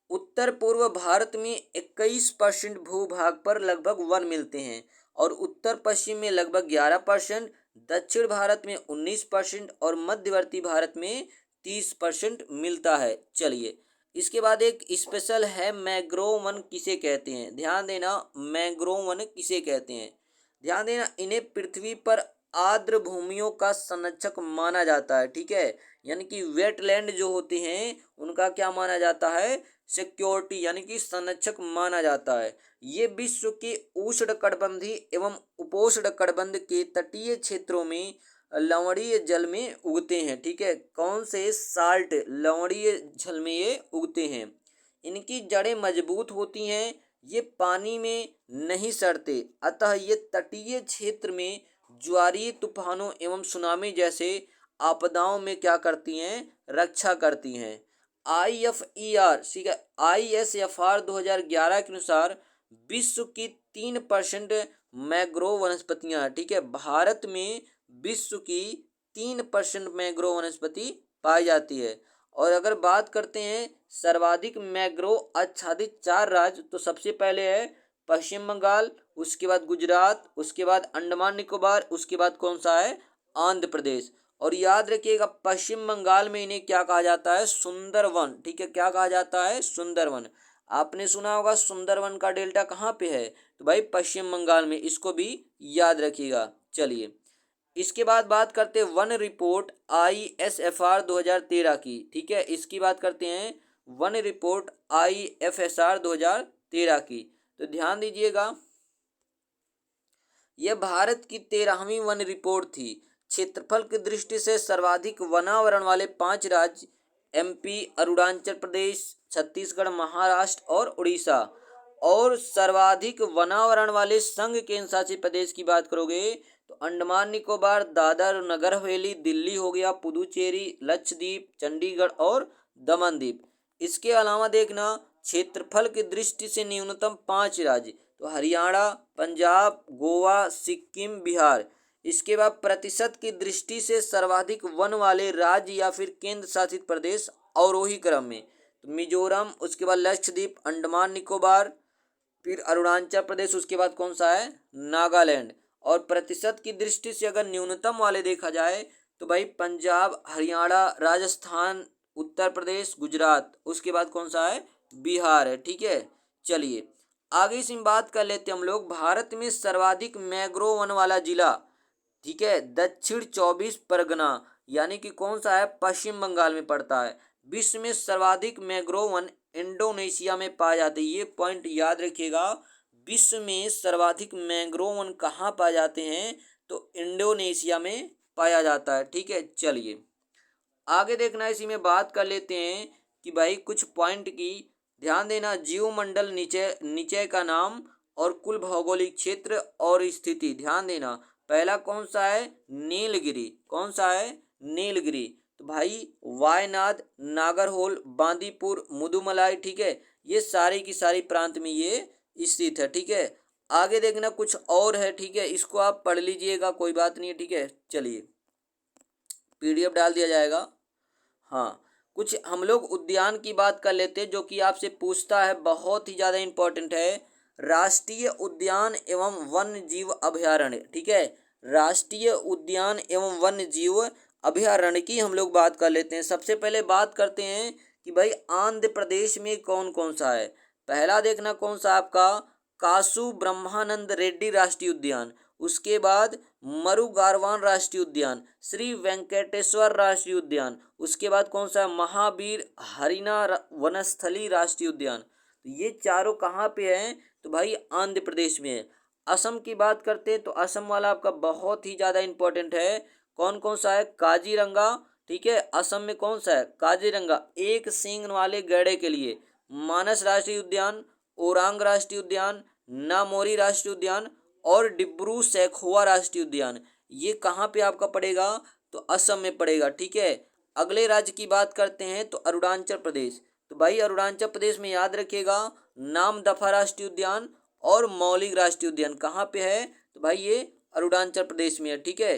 उत्तर पूर्व भारत में 21% भूभाग पर लगभग वन मिलते हैं, और उत्तर पश्चिम में लगभग 11%, दक्षिण भारत में 19% और मध्यवर्ती भारत में 30% मिलता है। चलिए इसके बाद एक स्पेशल है, मैंग्रोव वन किसे कहते हैं। ध्यान देना, मैंग्रोव वन किसे कहते हैं, ध्यान देना। इन्हें पृथ्वी पर आर्द्र भूमियों का संरक्षक माना जाता है, ठीक है। यानी कि वेटलैंड जो होते हैं उनका क्या माना जाता है, सिक्योरिटी यानी कि संरक्षक माना जाता है। ये विश्व के उष्णकटिबंधीय एवं उपोष्णकटिबंध के तटीय क्षेत्रों में लवणीय जल में उगते हैं, ठीक है। कौन से, साल्ट लवणीय जल में ये उगते हैं। इनकी जड़ें मजबूत होती हैं, ये पानी में नहीं सड़ते, अतः ये तटीय क्षेत्र में ज्वारीय तूफानों एवं सुनामी जैसे आपदाओं में क्या करती हैं, रक्षा करती हैं। IFER, ठीक है, ISFR 2011 के अनुसार विश्व की 3% मैंग्रोव वनस्पतियां, ठीक है। भारत में विश्व की 3% मैंग्रोव वनस्पति पाई जाती है। और अगर बात करते हैं सर्वाधिक मैंग्रोव आच्छादित 4 राज्य, तो सबसे पहले है पश्चिम बंगाल, उसके बाद गुजरात, उसके बाद अंडमान निकोबार, उसके बाद कौन सा है, आंध्र प्रदेश। और याद रखिएगा, पश्चिम बंगाल में इन्हें क्या कहा जाता है, सुंदरवन, ठीक है। क्या कहा जाता है, सुंदरवन। आपने सुना होगा सुंदरवन का डेल्टा कहाँ पे है, तो भाई पश्चिम बंगाल में, इसको भी याद रखिएगा। चलिए इसके बाद बात करते हैं वन रिपोर्ट ISFR 2013 की, ठीक है। इसकी बात करते हैं, वन रिपोर्ट IFSR 2013 की। तो ध्यान दीजिएगा, यह भारत की 13वीं वन रिपोर्ट थी। क्षेत्रफल की दृष्टि से सर्वाधिक वनावरण वाले 5 राज्य MP, अरुणाचल प्रदेश, छत्तीसगढ़, महाराष्ट्र और उड़ीसा। और सर्वाधिक वनावरण वाले संघ केंद्र शासित प्रदेश की बात करोगे तो अंडमान निकोबार, दादर नगर हवेली, दिल्ली हो गया, पुदुचेरी, लक्षद्वीप, चंडीगढ़ और दमन दीव। इसके अलावा देखना, क्षेत्रफल की दृष्टि से न्यूनतम 5 राज्य, तो हरियाणा, पंजाब, गोवा, सिक्किम, बिहार। इसके बाद प्रतिशत की दृष्टि से सर्वाधिक वन वाले राज्य या फिर केंद्र शासित प्रदेश अवरोही क्रम में, तो मिजोरम, उसके बाद लक्षद्वीप, अंडमान निकोबार, फिर अरुणाचल प्रदेश, उसके बाद कौन सा है, नागालैंड। और प्रतिशत की दृष्टि से अगर न्यूनतम वाले देखा जाए तो भाई पंजाब, हरियाणा, राजस्थान, उत्तर प्रदेश, गुजरात, उसके बाद कौन सा है, बिहार है। ठीक है, चलिए आगे इसमें बात कर लेते हैं हम लोग। भारत में सर्वाधिक मैंग्रोव वन वाला जिला, ठीक है, दक्षिण 24 परगना, यानी कि कौन सा है, पश्चिम बंगाल में पड़ता है। विश्व में सर्वाधिक मैंग्रोव वन इंडोनेशिया में पाए जाते हैं, ये पॉइंट याद रखिएगा। विश्व में सर्वाधिक मैंग्रोव वन कहाँ पाए जाते हैं, तो इंडोनेशिया में पाया जाता है। ठीक है, चलिए आगे देखना, इसी में बात कर लेते हैं कि भाई कुछ पॉइंट की ध्यान देना। जीवमंडल निचय निचय का नाम और कुल भौगोलिक क्षेत्र और स्थिति ध्यान देना। पहला कौन सा है, नीलगिरी, कौन सा है, नीलगिरी। तो भाई वायनाड, नागरहोल, बांदीपुर, मुदुमलाई, ठीक है, ये सारी की सारी प्रांत में ये स्थित है। ठीक है, आगे देखना कुछ और है, ठीक है, इसको आप पढ़ लीजिएगा, कोई बात नहीं है। ठीक है, चलिए पीडीएफ डाल दिया जाएगा। हाँ, कुछ हम लोग उद्यान की बात कर लेते हैं जो कि आपसे पूछता है, बहुत ही ज़्यादा इम्पोर्टेंट है। राष्ट्रीय उद्यान एवं वन्य जीव अभयारण्य, ठीक है, राष्ट्रीय उद्यान एवं वन्य जीव अभयारण्य की हम लोग बात कर लेते हैं। सबसे पहले बात करते हैं कि भाई आंध्र प्रदेश में कौन कौन सा है। पहला देखना कौन सा आपका, कासु ब्रह्मानंद रेड्डी राष्ट्रीय उद्यान, उसके बाद मरुगारवान राष्ट्रीय उद्यान, श्री वेंकटेश्वर राष्ट्रीय उद्यान, उसके बाद कौन सा, महावीर हरिना वनस्थली राष्ट्रीय उद्यान। तो ये चारों कहाँ पे हैं, तो भाई आंध्र प्रदेश में है। असम की बात करते हैं तो असम वाला आपका बहुत ही ज़्यादा इंपॉर्टेंट है। कौन कौन सा है, काजीरंगा, ठीक है, असम में कौन सा है, काजीरंगा, एक सींग वाले गैंडे के लिए। मानस राष्ट्रीय उद्यान, ओरांग राष्ट्रीय उद्यान, नामोरी राष्ट्रीय उद्यान और डिब्रू सैखोवा राष्ट्रीय उद्यान, ये कहाँ पे आपका पड़ेगा, तो असम में पड़ेगा। ठीक है, अगले राज्य की बात करते हैं तो अरुणाचल प्रदेश। तो भाई अरुणाचल प्रदेश में याद रखिएगा, नामदफा राष्ट्रीय उद्यान और मौलिक राष्ट्रीय उद्यान कहाँ पे है, तो भाई ये अरुणाचल प्रदेश में है। ठीक है,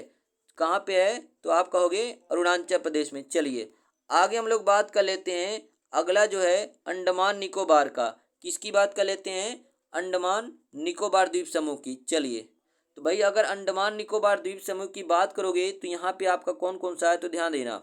कहाँ पे है, तो आप कहोगे अरुणाचल प्रदेश में। चलिए आगे हम लोग बात कर लेते हैं, अगला जो है अंडमान निकोबार का, किसकी बात कर लेते हैं, अंडमान निकोबार द्वीप समूह की। चलिए तो भाई अगर अंडमान निकोबार द्वीप समूह की बात करोगे तो यहाँ पे आपका कौन कौन सा है, तो ध्यान देना।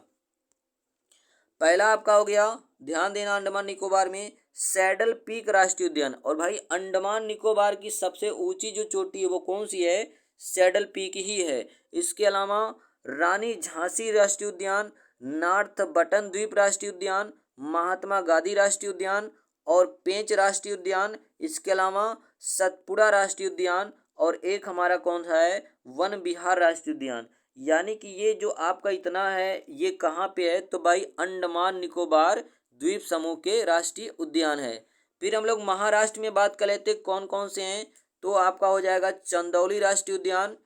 पहला आपका हो गया, ध्यान देना, अंडमान निकोबार में सैडल पीक राष्ट्रीय उद्यान। और भाई अंडमान निकोबार की सबसे ऊंची जो चोटी है वो कौन सी है, सैडल पीक ही है। इसके अलावा रानी झांसी राष्ट्रीय उद्यान, नॉर्थ बटन द्वीप राष्ट्रीय उद्यान, महात्मा गांधी राष्ट्रीय उद्यान और पेंच राष्ट्रीय उद्यान, इसके अलावा सतपुड़ा राष्ट्रीय उद्यान और एक हमारा कौन सा है, वन विहार राष्ट्रीय उद्यान। यानी कि ये जो आपका इतना है ये कहाँ पे है, तो भाई अंडमान निकोबार द्वीप समूह के राष्ट्रीय उद्यान है। फिर हम लोग महाराष्ट्र में बात कर लेते कौन कौन से हैं, तो आपका हो जाएगा चंदौली राष्ट्रीय उद्यान,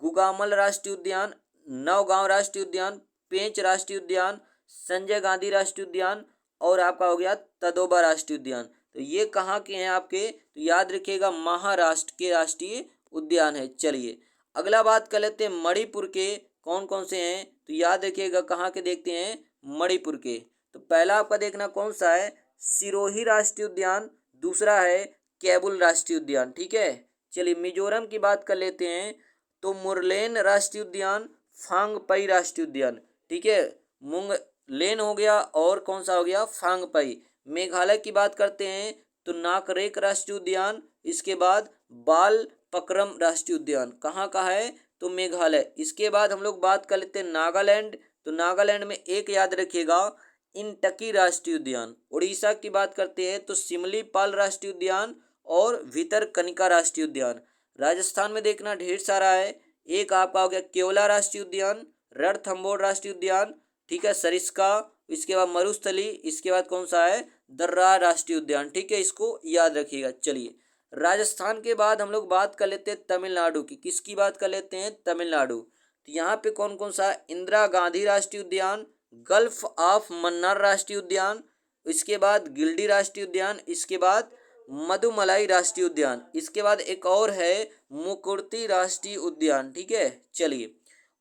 गुगामल राष्ट्रीय उद्यान, नौगांव राष्ट्रीय उद्यान, पेंच राष्ट्रीय उद्यान, संजय गांधी राष्ट्रीय उद्यान और आपका हो गया तदोबा राष्ट्रीय उद्यान। तो ये कहाँ के हैं आपके, तो याद रखिएगा महाराष्ट्र के राष्ट्रीय उद्यान है। चलिए अगला बात कर लेते हैं मणिपुर के कौन कौन से हैं, तो याद रखिएगा कहाँ के, देखते हैं मणिपुर के। तो पहला आपका देखना कौन सा है, सिरोही राष्ट्रीय उद्यान, दूसरा है कैबुल राष्ट्रीय उद्यान। ठीक है, चलिए मिजोरम की बात कर लेते हैं तो मुरलेन राष्ट्रीय उद्यान, फांगपई राष्ट्रीय उद्यान। ठीक है, मुंगलेन हो गया और कौन सा हो गया, फांगपई। मेघालय की बात करते हैं तो नाकरेक राष्ट्रीय उद्यान, इसके बाद बाल पकरम राष्ट्रीय उद्यान, कहाँ का है, तो मेघालय। इसके बाद हम लोग बात कर लेते हैं नागालैंड, तो नागालैंड में एक याद रखिएगा इंटकी राष्ट्रीय उद्यान। उड़ीसा की बात करते हैं तो सिमलीपाल राष्ट्रीय उद्यान और भितरकनिका राष्ट्रीय उद्यान। राजस्थान में देखना ढेर सारा है, एक आपका हो गया केवला राष्ट्रीय उद्यान, रणथंभौर राष्ट्रीय उद्यान, ठीक है, सरिस्का, इसके बाद मरुस्थली, इसके बाद कौन सा है, दर्रा राष्ट्रीय उद्यान। ठीक है, इसको याद रखिएगा। चलिए राजस्थान के बाद हम लोग बात कर लेते हैं तमिलनाडु की, किसकी बात कर लेते हैं, तमिलनाडु। तो यहाँ पे कौन कौन सा, इंदिरा गांधी राष्ट्रीय उद्यान, गल्फ ऑफ मन्नार राष्ट्रीय उद्यान, इसके बाद गिल्डी राष्ट्रीय उद्यान, इसके बाद मधुमलाई राष्ट्रीय उद्यान, इसके बाद एक और है मुकुर्ती राष्ट्रीय उद्यान। ठीक है, चलिए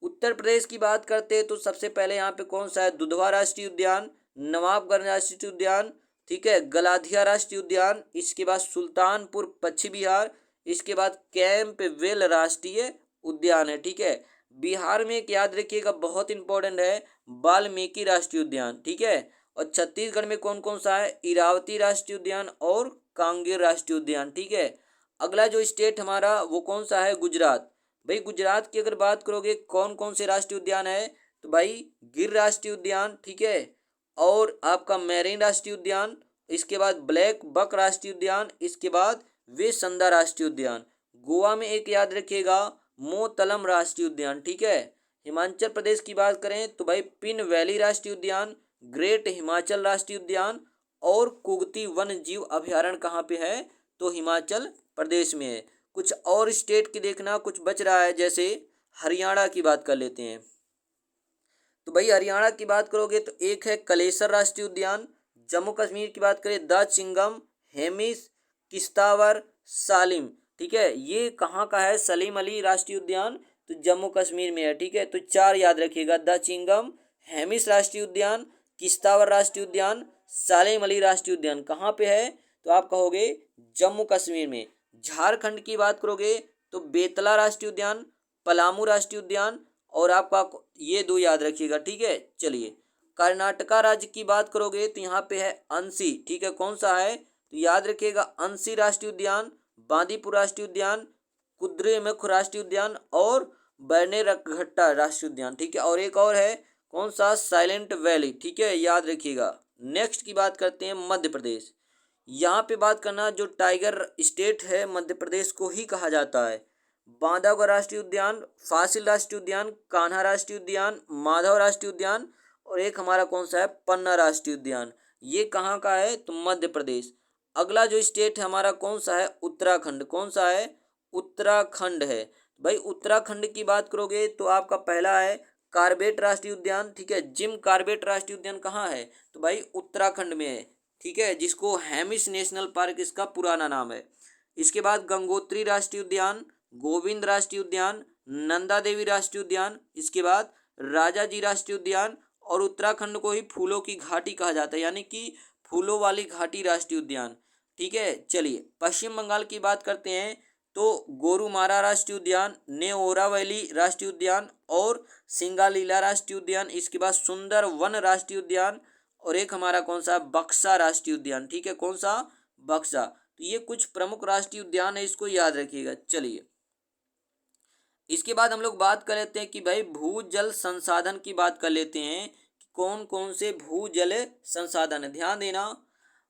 उत्तर प्रदेश की बात करते हैं तो सबसे पहले यहाँ पे कौन सा है, दुधवा राष्ट्रीय उद्यान, नवाबगंज राष्ट्रीय उद्यान, ठीक है, गलाधिया राष्ट्रीय उद्यान, इसके बाद सुल्तानपुर पश्चिम बिहार, इसके बाद कैंप वेल राष्ट्रीय उद्यान है। ठीक है, बिहार में एक याद रखिएगा बहुत इंपॉर्टेंट है, वाल्मीकि राष्ट्रीय उद्यान, ठीक है। और छत्तीसगढ़ में कौन कौन सा है, इरावती राष्ट्रीय उद्यान और कांगेर राष्ट्रीय उद्यान, ठीक है। अगला जो स्टेट हमारा वो कौन सा है, गुजरात। भाई गुजरात की अगर बात करोगे कौन कौन से राष्ट्रीय उद्यान है, तो भाई गिर राष्ट्रीय उद्यान, ठीक है, और आपका मैरीन राष्ट्रीय उद्यान, इसके बाद ब्लैक बक राष्ट्रीय उद्यान, इसके बाद वेसंदा राष्ट्रीय उद्यान। गोवा में एक याद रखिएगा, मोतलम राष्ट्रीय उद्यान, ठीक है। हिमाचल प्रदेश की बात करें तो भाई पिन वैली राष्ट्रीय उद्यान, ग्रेट हिमाचल राष्ट्रीय उद्यान और कुगती वन्य जीव अभयारण्य कहाँ पे है, तो हिमाचल प्रदेश में है। कुछ और स्टेट की देखना, कुछ बच रहा है, जैसे हरियाणा की बात कर लेते हैं। तो भाई हरियाणा की बात करोगे तो एक है कलेसर राष्ट्रीय उद्यान। जम्मू कश्मीर की बात करें द चिंगम, हेमिस, किश्तवाड़, सालिम, ठीक है। ये कहाँ का है, सलीम अली राष्ट्रीय उद्यान, तो जम्मू कश्मीर में है, ठीक है। तो चार याद रखिएगा, द चिंगम, हेमिस राष्ट्रीय उद्यान, किश्तवाड़ राष्ट्रीय उद्यान, सालिम अली राष्ट्रीय उद्यान कहाँ पे है, तो आप कहोगे जम्मू कश्मीर में। झारखंड की बात करोगे तो बेतला राष्ट्रीय उद्यान, पलामू राष्ट्रीय उद्यान और आपका ये दो याद रखिएगा, ठीक है। चलिए कर्नाटका राज्य की बात करोगे तो यहाँ पे है अंसी, ठीक है। कौन सा है, तो याद रखिएगा अंसी राष्ट्रीय उद्यान, बांदीपुर राष्ट्रीय उद्यान, कुद्रेमुख राष्ट्रीय उद्यान और बरनेरघट्टा राष्ट्रीय उद्यान, ठीक है। और एक और है कौन सा, साइलेंट वैली, ठीक है, याद रखिएगा। नेक्स्ट की बात करते हैं मध्य प्रदेश। यहाँ पे बात करना, जो टाइगर स्टेट है मध्य प्रदेश को ही कहा जाता है। बांधवगढ़ राष्ट्रीय उद्यान, फासिल राष्ट्रीय उद्यान, कान्हा राष्ट्रीय उद्यान, माधव राष्ट्रीय उद्यान और एक हमारा कौन सा है, पन्ना राष्ट्रीय उद्यान। ये कहाँ का है, तो मध्य प्रदेश। अगला जो स्टेट है हमारा कौन सा है, उत्तराखंड। कौन सा है, उत्तराखंड है। भाई उत्तराखंड की बात करोगे तो आपका पहला है कार्बेट राष्ट्रीय उद्यान, ठीक है। जिम कार्बेट राष्ट्रीय उद्यान कहाँ है, तो भाई उत्तराखंड में है, ठीक है, जिसको हेमिस नेशनल पार्क इसका पुराना नाम है। इसके बाद गंगोत्री राष्ट्रीय उद्यान, गोविंद राष्ट्रीय उद्यान, नंदा देवी राष्ट्रीय उद्यान, इसके बाद राजा जी राष्ट्रीय उद्यान और उत्तराखंड को ही फूलों की घाटी कहा जाता है, यानी कि फूलों वाली घाटी राष्ट्रीय उद्यान, ठीक है। चलिए पश्चिम बंगाल की बात करते हैं तो गोरुमारा राष्ट्रीय उद्यान, नेओरा वैली राष्ट्रीय उद्यान और सिंगालीला राष्ट्रीय उद्यान, इसके बाद सुंदर वन राष्ट्रीय उद्यान और एक हमारा कौन सा, बक्सा राष्ट्रीय उद्यान, ठीक है। कौन सा, बक्सा। तो ये कुछ प्रमुख राष्ट्रीय उद्यान है, इसको याद रखिएगा। चलिए इसके बाद हम लोग बात कर लेते हैं कि भाई भूजल संसाधन की बात कर लेते हैं कि कौन कौन से भूजल संसाधन है। ध्यान देना,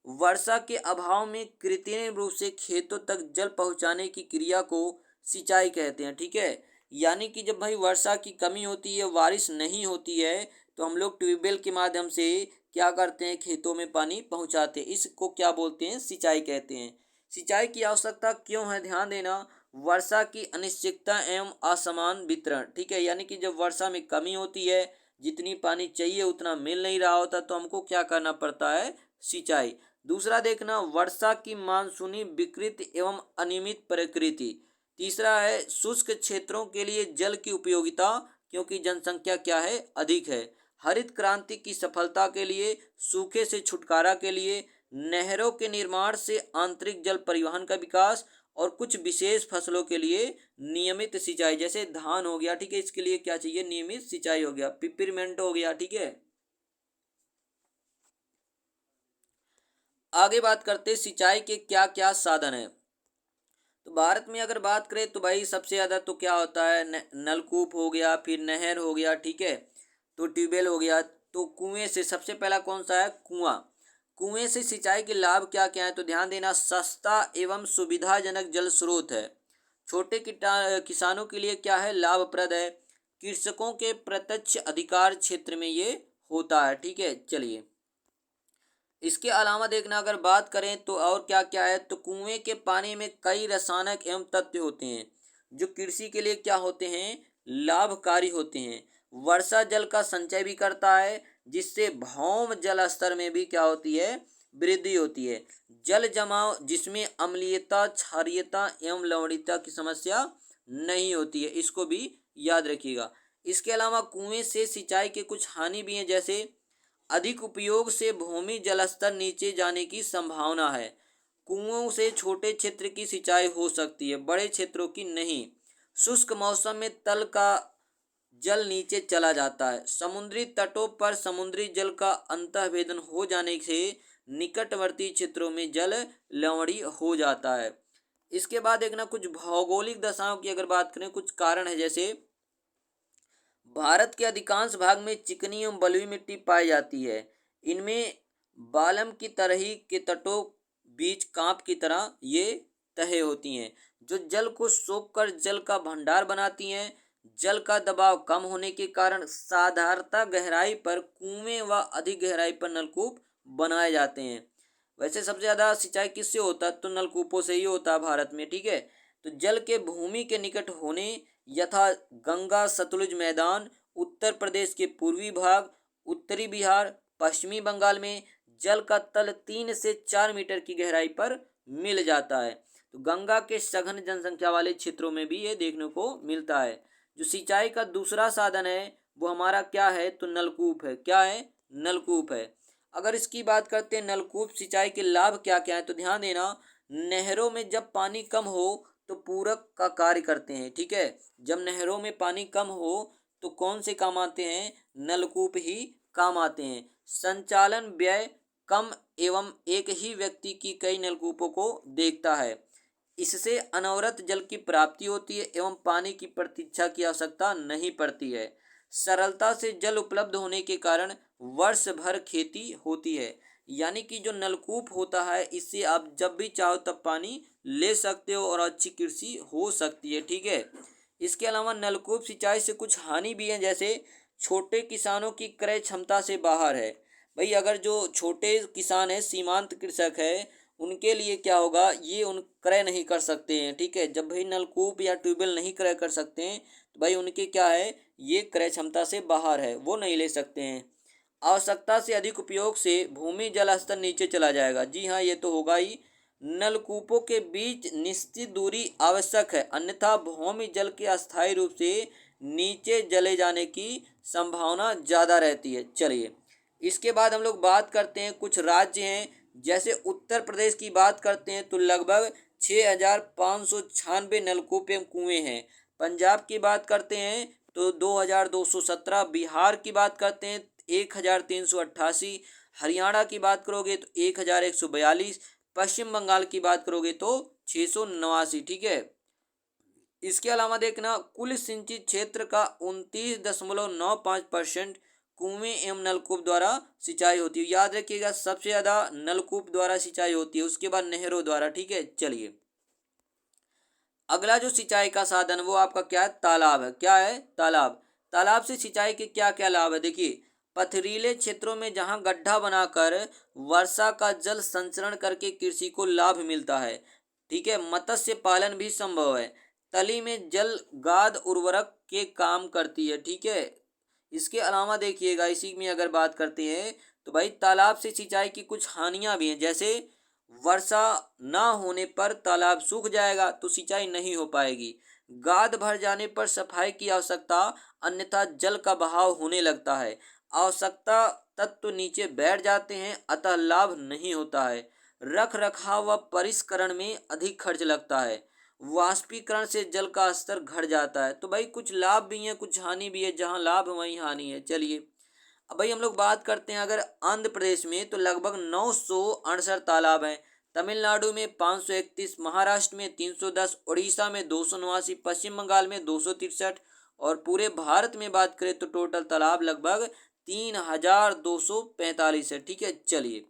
वर्षा के अभाव में कृत्रिम रूप से खेतों तक जल पहुंचाने की क्रिया को सिंचाई कहते हैं, ठीक है। यानी कि जब भाई वर्षा की कमी होती है, बारिश नहीं होती है, तो हम लोग ट्यूबवेल के माध्यम से क्या करते हैं, खेतों में पानी पहुंचाते हैं। इसको क्या बोलते हैं, सिंचाई कहते हैं। सिंचाई की आवश्यकता क्यों है, ध्यान देना, वर्षा की अनिश्चितता एवं असमान वितरण, ठीक है। यानी कि जब वर्षा में कमी होती है, जितनी पानी चाहिए उतना मिल नहीं रहा होता, तो हमको क्या करना पड़ता है, सिंचाई। दूसरा देखना, वर्षा की मानसूनी विकृति एवं अनियमित प्रकृति। तीसरा है शुष्क क्षेत्रों के लिए जल की उपयोगिता, क्योंकि जनसंख्या क्या है, अधिक है। हरित क्रांति की सफलता के लिए, सूखे से छुटकारा के लिए, नहरों के निर्माण से आंतरिक जल परिवहन का विकास और कुछ विशेष फसलों के लिए नियमित सिंचाई, जैसे धान हो गया, ठीक है, इसके लिए क्या चाहिए, नियमित सिंचाई हो गया, पिपरमेंट हो गया, ठीक है। आगे बात करते हैं सिंचाई के क्या क्या साधन है। तो भारत में अगर बात करें तो भाई सबसे ज़्यादा तो क्या होता है, नलकूप हो गया, फिर नहर हो गया, ठीक है, तो ट्यूबवेल हो गया। तो कुएं से सबसे पहला कौन सा है, कुआं। कुएं से सिंचाई के लाभ क्या क्या है, तो ध्यान देना, सस्ता एवं सुविधाजनक जल स्रोत है। छोटे किसानों के लिए क्या है, लाभप्रद है। कृषकों के प्रत्यक्ष अधिकार क्षेत्र में ये होता है, ठीक है। चलिए इसके अलावा देखना, अगर बात करें तो और क्या क्या है, तो कुएं के पानी में कई रासायनिक एवं तत्व होते हैं जो कृषि के लिए क्या होते हैं, लाभकारी होते हैं। वर्षा जल का संचय भी करता है, जिससे भौम जल स्तर में भी क्या होती है, वृद्धि होती है। जल जमाव जिसमें अम्लीयता, क्षारीयता एवं लवणीयता की समस्या नहीं होती है, इसको भी याद रखिएगा। इसके अलावा कुएं से सिंचाई के कुछ हानि भी हैं, जैसे अधिक उपयोग से भूमि जलस्तर नीचे जाने की संभावना है। कुओं से छोटे क्षेत्र की सिंचाई हो सकती है, बड़े क्षेत्रों की नहीं। शुष्क मौसम में तल का जल नीचे चला जाता है। समुद्री तटों पर समुद्री जल का अंतर्वेदन हो जाने से निकटवर्ती क्षेत्रों में जल लवणीय हो जाता है। इसके बाद एक ना कुछ भौगोलिक दशाओं की अगर बात करें, कुछ कारण है जैसे भारत के अधिकांश भाग में चिकनी एवं बलुई मिट्टी पाई जाती है। इनमें बालम की तरही के तटों बीच कांप की तरह ये तहें होती हैं, जो जल को सोखकर जल का भंडार बनाती हैं। जल का दबाव कम होने के कारण साधारणतः गहराई पर कुएं व अधिक गहराई पर नलकूप बनाए जाते हैं। वैसे सबसे ज्यादा सिंचाई किससे होता है, तो नलकूपों से ही होता है भारत में, ठीक है। तो जल के भूमि के निकट होने यथा गंगा सतलुज मैदान, उत्तर प्रदेश के पूर्वी भाग, उत्तरी बिहार, पश्चिमी बंगाल में जल का तल 3 से 4 मीटर की गहराई पर मिल जाता है। तो गंगा के सघन जनसंख्या वाले क्षेत्रों में भी ये देखने को मिलता है। जो सिंचाई का दूसरा साधन है वो हमारा क्या है, तो नलकूप है। क्या है, नलकूप है। अगर इसकी बात करते हैं नलकूप सिंचाई के लाभ क्या क्या है, तो ध्यान देना, नहरों में जब पानी कम हो तो पूरक का कार्य करते हैं, ठीक है। जब नहरों में पानी कम हो तो कौन से काम आते हैं, नलकूप ही काम आते हैं। संचालन व्यय कम एवं एक ही व्यक्ति की कई नलकूपों को देखता है। इससे अनवरत जल की प्राप्ति होती है एवं पानी की प्रतीक्षा की आवश्यकता नहीं पड़ती है। सरलता से जल उपलब्ध होने के कारण वर्ष भर खेती होती है। यानी कि जो नलकूप होता है इससे आप जब भी चाहो तब पानी ले सकते हो और अच्छी कृषि हो सकती है, ठीक है। इसके अलावा नलकूप सिंचाई से कुछ हानि भी है, जैसे छोटे किसानों की क्रय क्षमता से बाहर है। भाई अगर जो छोटे किसान है, सीमांत कृषक है, उनके लिए क्या होगा, ये उन क्रय नहीं कर सकते हैं, ठीक है। जब भाई नलकूप या ट्यूबवेल नहीं क्रय कर सकते हैं तो भाई उनके क्या है, ये क्रय क्षमता से बाहर है, वो नहीं ले सकते हैं। आवश्यकता से अधिक उपयोग से भूमि जल स्तर नीचे चला जाएगा। जी हाँ, ये तो होगा ही। नलकूपों के बीच निश्चित दूरी आवश्यक है, अन्यथा भूमि जल के अस्थायी रूप से नीचे चले जाने की संभावना ज़्यादा रहती है। चलिए, इसके बाद हम लोग बात करते हैं कुछ राज्य हैं, जैसे उत्तर प्रदेश की बात करते हैं तो लगभग 6,596 नलकूप एवं कुएं हैं। पंजाब की बात करते हैं तो 2,217, बिहार की बात करते हैं 1,388, हरियाणा की बात करोगे तो 1,142, पश्चिम बंगाल की बात करोगे तो 689, ठीक है। इसके अलावा देखना, कुल सिंचित क्षेत्र का 29.95% कुएं एवं नलकूप द्वारा सिंचाई होती है। याद रखिएगा, सबसे ज्यादा नलकूप द्वारा सिंचाई होती है, उसके बाद नहरों द्वारा, ठीक है। चलिए, अगला जो सिंचाई का साधन वो आपका क्या है, तालाब है। क्या है, तालाब। तालाब से सिंचाई के क्या क्या लाभ है, देखिए। पथरीले क्षेत्रों में जहां गड्ढा बनाकर वर्षा का जल संचरण करके कृषि को लाभ मिलता है, ठीक है। मत्स्य पालन भी संभव है। तली में जल गाद उर्वरक के काम करती है, ठीक है। इसके अलावा देखिएगा, इसी में अगर बात करते हैं तो भाई तालाब से सिंचाई की कुछ हानियां भी हैं, जैसे वर्षा ना होने पर तालाब सूख जाएगा तो सिंचाई नहीं हो पाएगी। गाद भर जाने पर सफाई की आवश्यकता, अन्यथा जल का बहाव होने लगता है। आवश्यकता तत्व नीचे बैठ जाते हैं, अतः लाभ नहीं होता है। रख रखाव व परिष्करण में अधिक खर्च लगता है। वाष्पीकरण से जल का स्तर घट जाता है। तो भाई कुछ लाभ भी हैं, कुछ हानि भी है, जहाँ लाभ वहीं हानि है। चलिए, अब भाई हम लोग बात करते हैं अगर आंध्र प्रदेश में तो लगभग 968 तालाब हैं। तमिलनाडु में 531, महाराष्ट्र में 310, उड़ीसा में 289, पश्चिम बंगाल में 263, और पूरे भारत में बात करें तो टोटल तालाब लगभग 3,245 है, ठीक है। चलिए,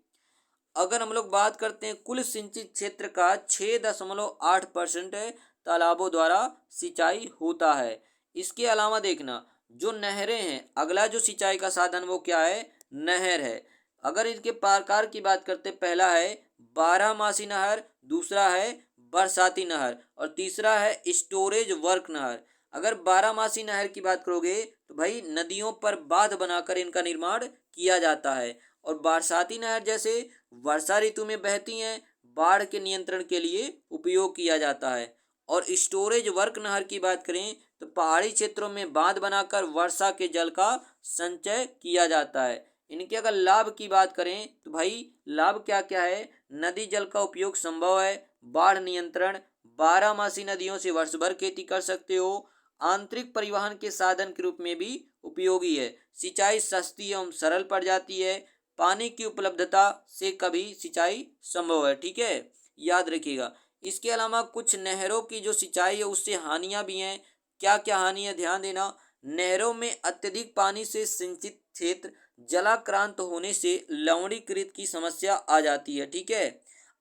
अगर हम लोग बात करते हैं कुल सिंचित क्षेत्र का 6.8% तालाबों द्वारा सिंचाई होता है। इसके अलावा देखना, जो नहरें हैं, अगला जो सिंचाई का साधन वो क्या है, नहर है। अगर इनके प्रकार की बात करते, पहला है बारहमासी नहर, दूसरा है बरसाती नहर, और तीसरा है स्टोरेज वर्क नहर। अगर बारहमासी नहर की बात करोगे तो भाई नदियों पर बांध बनाकर इनका निर्माण किया जाता है, और बरसाती नहर जैसे वर्षा ऋतु में बहती हैं, बाढ़ के नियंत्रण के लिए उपयोग किया जाता है। और स्टोरेज वर्क नहर की बात करें तो पहाड़ी क्षेत्रों में बांध बनाकर वर्षा के जल का संचय किया जाता है। इनके अगर लाभ की बात करें तो भाई लाभ क्या क्या है, नदी जल का उपयोग संभव है, बाढ़ नियंत्रण, बारहमासी नदियों से वर्ष भर खेती कर सकते हो, आंतरिक परिवहन के साधन के रूप में भी उपयोगी है। सिंचाई सस्ती एवं सरल पड़ जाती है। पानी की उपलब्धता से कभी सिंचाई संभव है। ठीक है, याद रखिएगा। इसके अलावा कुछ नहरों की जो सिंचाई है उससे हानियां भी हैं। क्या क्या हानि है, ध्यान देना। नहरों में अत्यधिक पानी से सिंचित क्षेत्र जलाक्रांत होने से लवणीकृत की समस्या आ जाती है। ठीक है,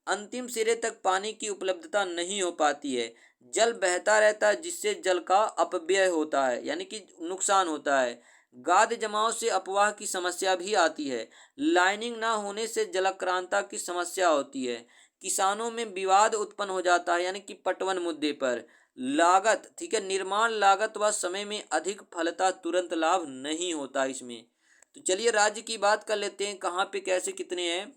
अंतिम सिरे तक पानी की उपलब्धता नहीं हो पाती है। जल बहता रहता है जिससे जल का अपव्यय होता है, यानी कि नुकसान होता है। गाद जमाव से अपवाह की समस्या भी आती है। लाइनिंग ना होने से जलाक्रांता की समस्या होती है। किसानों में विवाद उत्पन्न हो जाता है, यानी कि पटवन मुद्दे पर। लागत, ठीक है, निर्माण लागत व समय में अधिक फलता तुरंत लाभ नहीं होता इसमें। तो चलिए राज्य की बात कर लेते हैं, कहाँ पे कैसे कितने हैं।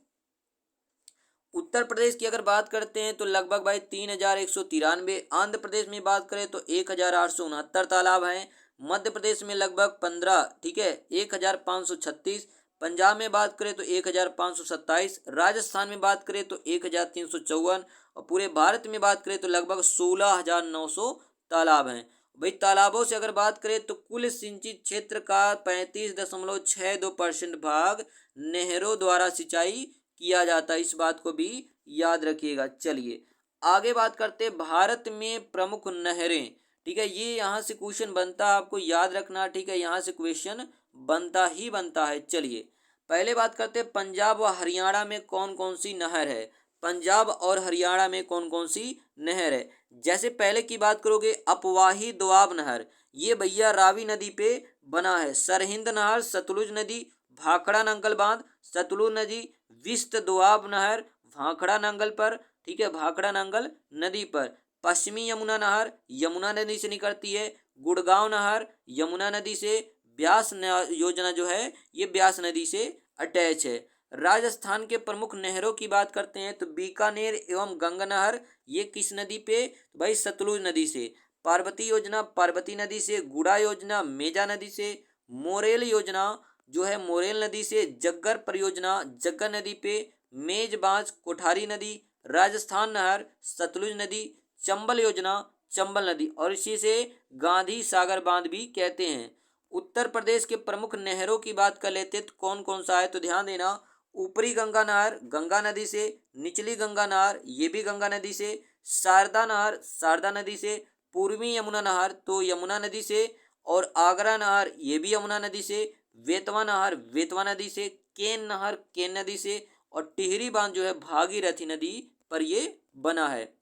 उत्तर प्रदेश की अगर बात करते हैं तो लगभग भाई 3,193। आंध्र प्रदेश में बात करें तो 1,869 तालाब हैं। मध्य प्रदेश में लगभग 15, ठीक है, 1,536। पंजाब में बात करें तो 1,527। राजस्थान में बात करें तो 1,354। और पूरे भारत में बात करें तो लगभग 16,900 तालाब हैं। भाई तालाबों से अगर बात करें तो कुल सिंचित क्षेत्र का 35.62% भाग नहरों द्वारा सिंचाई किया जाता है। इस बात को भी याद रखिएगा। चलिए आगे बात करते हैं भारत में प्रमुख नहरें। ठीक है, ये यहाँ से क्वेश्चन बनता है, आपको याद रखना। ठीक है, यहाँ से क्वेश्चन बनता ही बनता है। चलिए पहले बात करते हैं पंजाब व हरियाणा में कौन कौन सी नहर है। पंजाब और हरियाणा में कौन कौन सी नहर है। जैसे पहले की बात करोगे अपवाही दोआब नहर, ये भैया रावी नदी पे बना है। सरहिंद नहर, सतलुज नदी, भाखड़ा नंगल बांध, सतलुज नदी, विस्त दोआब नहर भाखड़ा नंगल पर, ठीक है, भाखड़ा नंगल नदी पर। पश्चिमी यमुना नहर यमुना नदी से निकलती है। गुड़गांव नहर यमुना नदी से। ब्यास योजना जो है ये ब्यास नदी से अटैच है। राजस्थान के प्रमुख नहरों की बात करते हैं तो बीकानेर एवं गंगा नहर, ये किस नदी पे, तो भाई सतलुज नदी से। पार्वती योजना पार्वती नदी से। गुड़ा योजना मेजा नदी से। मोरेल योजना जो है मोरेल नदी से। जग्गर परियोजना जग्गर नदी पे। मेजबाज कोठारी नदी। राजस्थान नहर सतलुज नदी। चंबल योजना चंबल नदी, और इसी से गांधी सागर बांध भी कहते हैं। उत्तर प्रदेश के प्रमुख नहरों की बात कर लेते तो कौन कौन सा है, तो ध्यान देना। ऊपरी गंगा नहर गंगा नदी से। निचली गंगा नहर ये भी गंगा नदी से। शारदा नहर शारदा नदी से। पूर्वी यमुना नहर तो यमुना नदी से। और आगरा नहर ये भी यमुना नदी से। वेतवा नहर वेतवा नदी से। केन नहर केन नदी से। और टिहरी बांध जो है भागीरथी नदी पर ये बना है।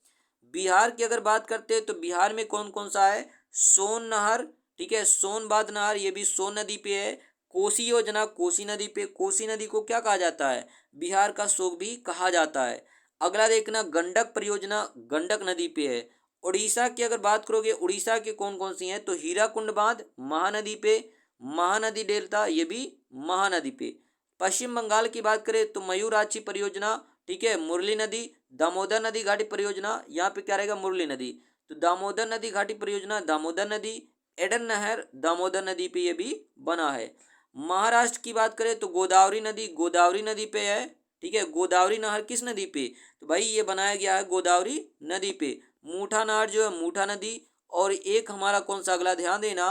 बिहार की अगर बात करते हैं तो बिहार में कौन कौन सा है। सोन नहर, ठीक है, सोनबाद नहर ये भी सोन नदी पे है। कोसी योजना कोसी नदी पे। कोसी नदी को क्या कहा जाता है, बिहार का शोक भी कहा जाता है। अगला देखना गंडक परियोजना गंडक नदी पे है। उड़ीसा की अगर बात करोगे उड़ीसा के कौन कौन सी हैं तो हीराकुंड बांध महानदी पे। महानदी डेल्टा ये भी महानदी पे। पश्चिम बंगाल की बात करें तो मयूराक्षी परियोजना, ठीक है, मुरली नदी। दामोदर नदी घाटी परियोजना यहाँ पे क्या रहेगा, मुरली नदी। तो दामोदर नदी घाटी परियोजना दामोदर नदी। एडन नहर दामोदर नदी पे ये भी बना है। महाराष्ट्र की बात करें तो गोदावरी नदी पे है। ठीक है, गोदावरी नहर किस नदी पे, तो भाई ये बनाया गया है गोदावरी नदी पे। मूठा नहर जो है मूठा नदी। और एक हमारा कौन सा अगला, ध्यान देना,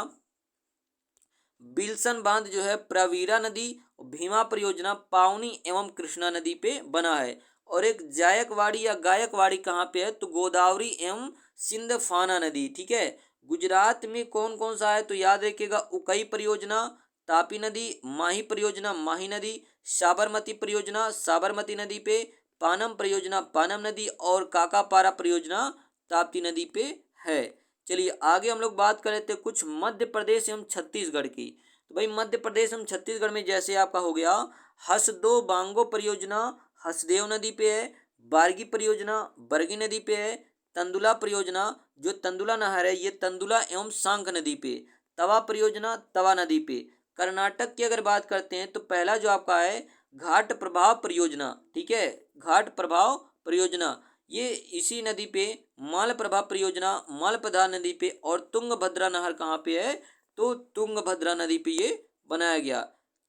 बिल्सन बांध जो है प्रवीरा नदी। भीमा परियोजना पावनी एवं कृष्णा नदी पे बना है। और एक जायकवाड़ी या गायकवाड़ी कहाँ पे है, तो गोदावरी एवं सिंधफाना नदी। ठीक है, गुजरात में कौन कौन सा है तो याद रखिएगा उकई परियोजना तापी नदी। माही परियोजना माही नदी। साबरमती परियोजना साबरमती नदी पे। पानम परियोजना पानम नदी। और काकापारा परियोजना ताप्ती नदी पे है। चलिए आगे हम लोग बात कर लेते हैं कुछ मध्य प्रदेश एवं छत्तीसगढ़ की। तो भाई मध्य प्रदेश एवं छत्तीसगढ़ में जैसे आपका हो गया हसदो बांगो परियोजना हसदेव नदी पे है। बारगी परियोजना बरगी नदी पे है। तंदुला परियोजना जो तंदुला नहर है ये तंदुला एवं सांख नदी पे। तवा परियोजना तवा नदी पे। कर्नाटक की अगर बात करते हैं तो पहला जो आपका है घाट प्रभाव परियोजना, ठीक है, घाट प्रभाव परियोजना ये इसी नदी पे। मालप्रभा परियोजना मालप्रभा नदी पे। और तुंगभद्रा नहर कहाँ पे है, तो तुंगभद्रा नदी पे ये बनाया गया।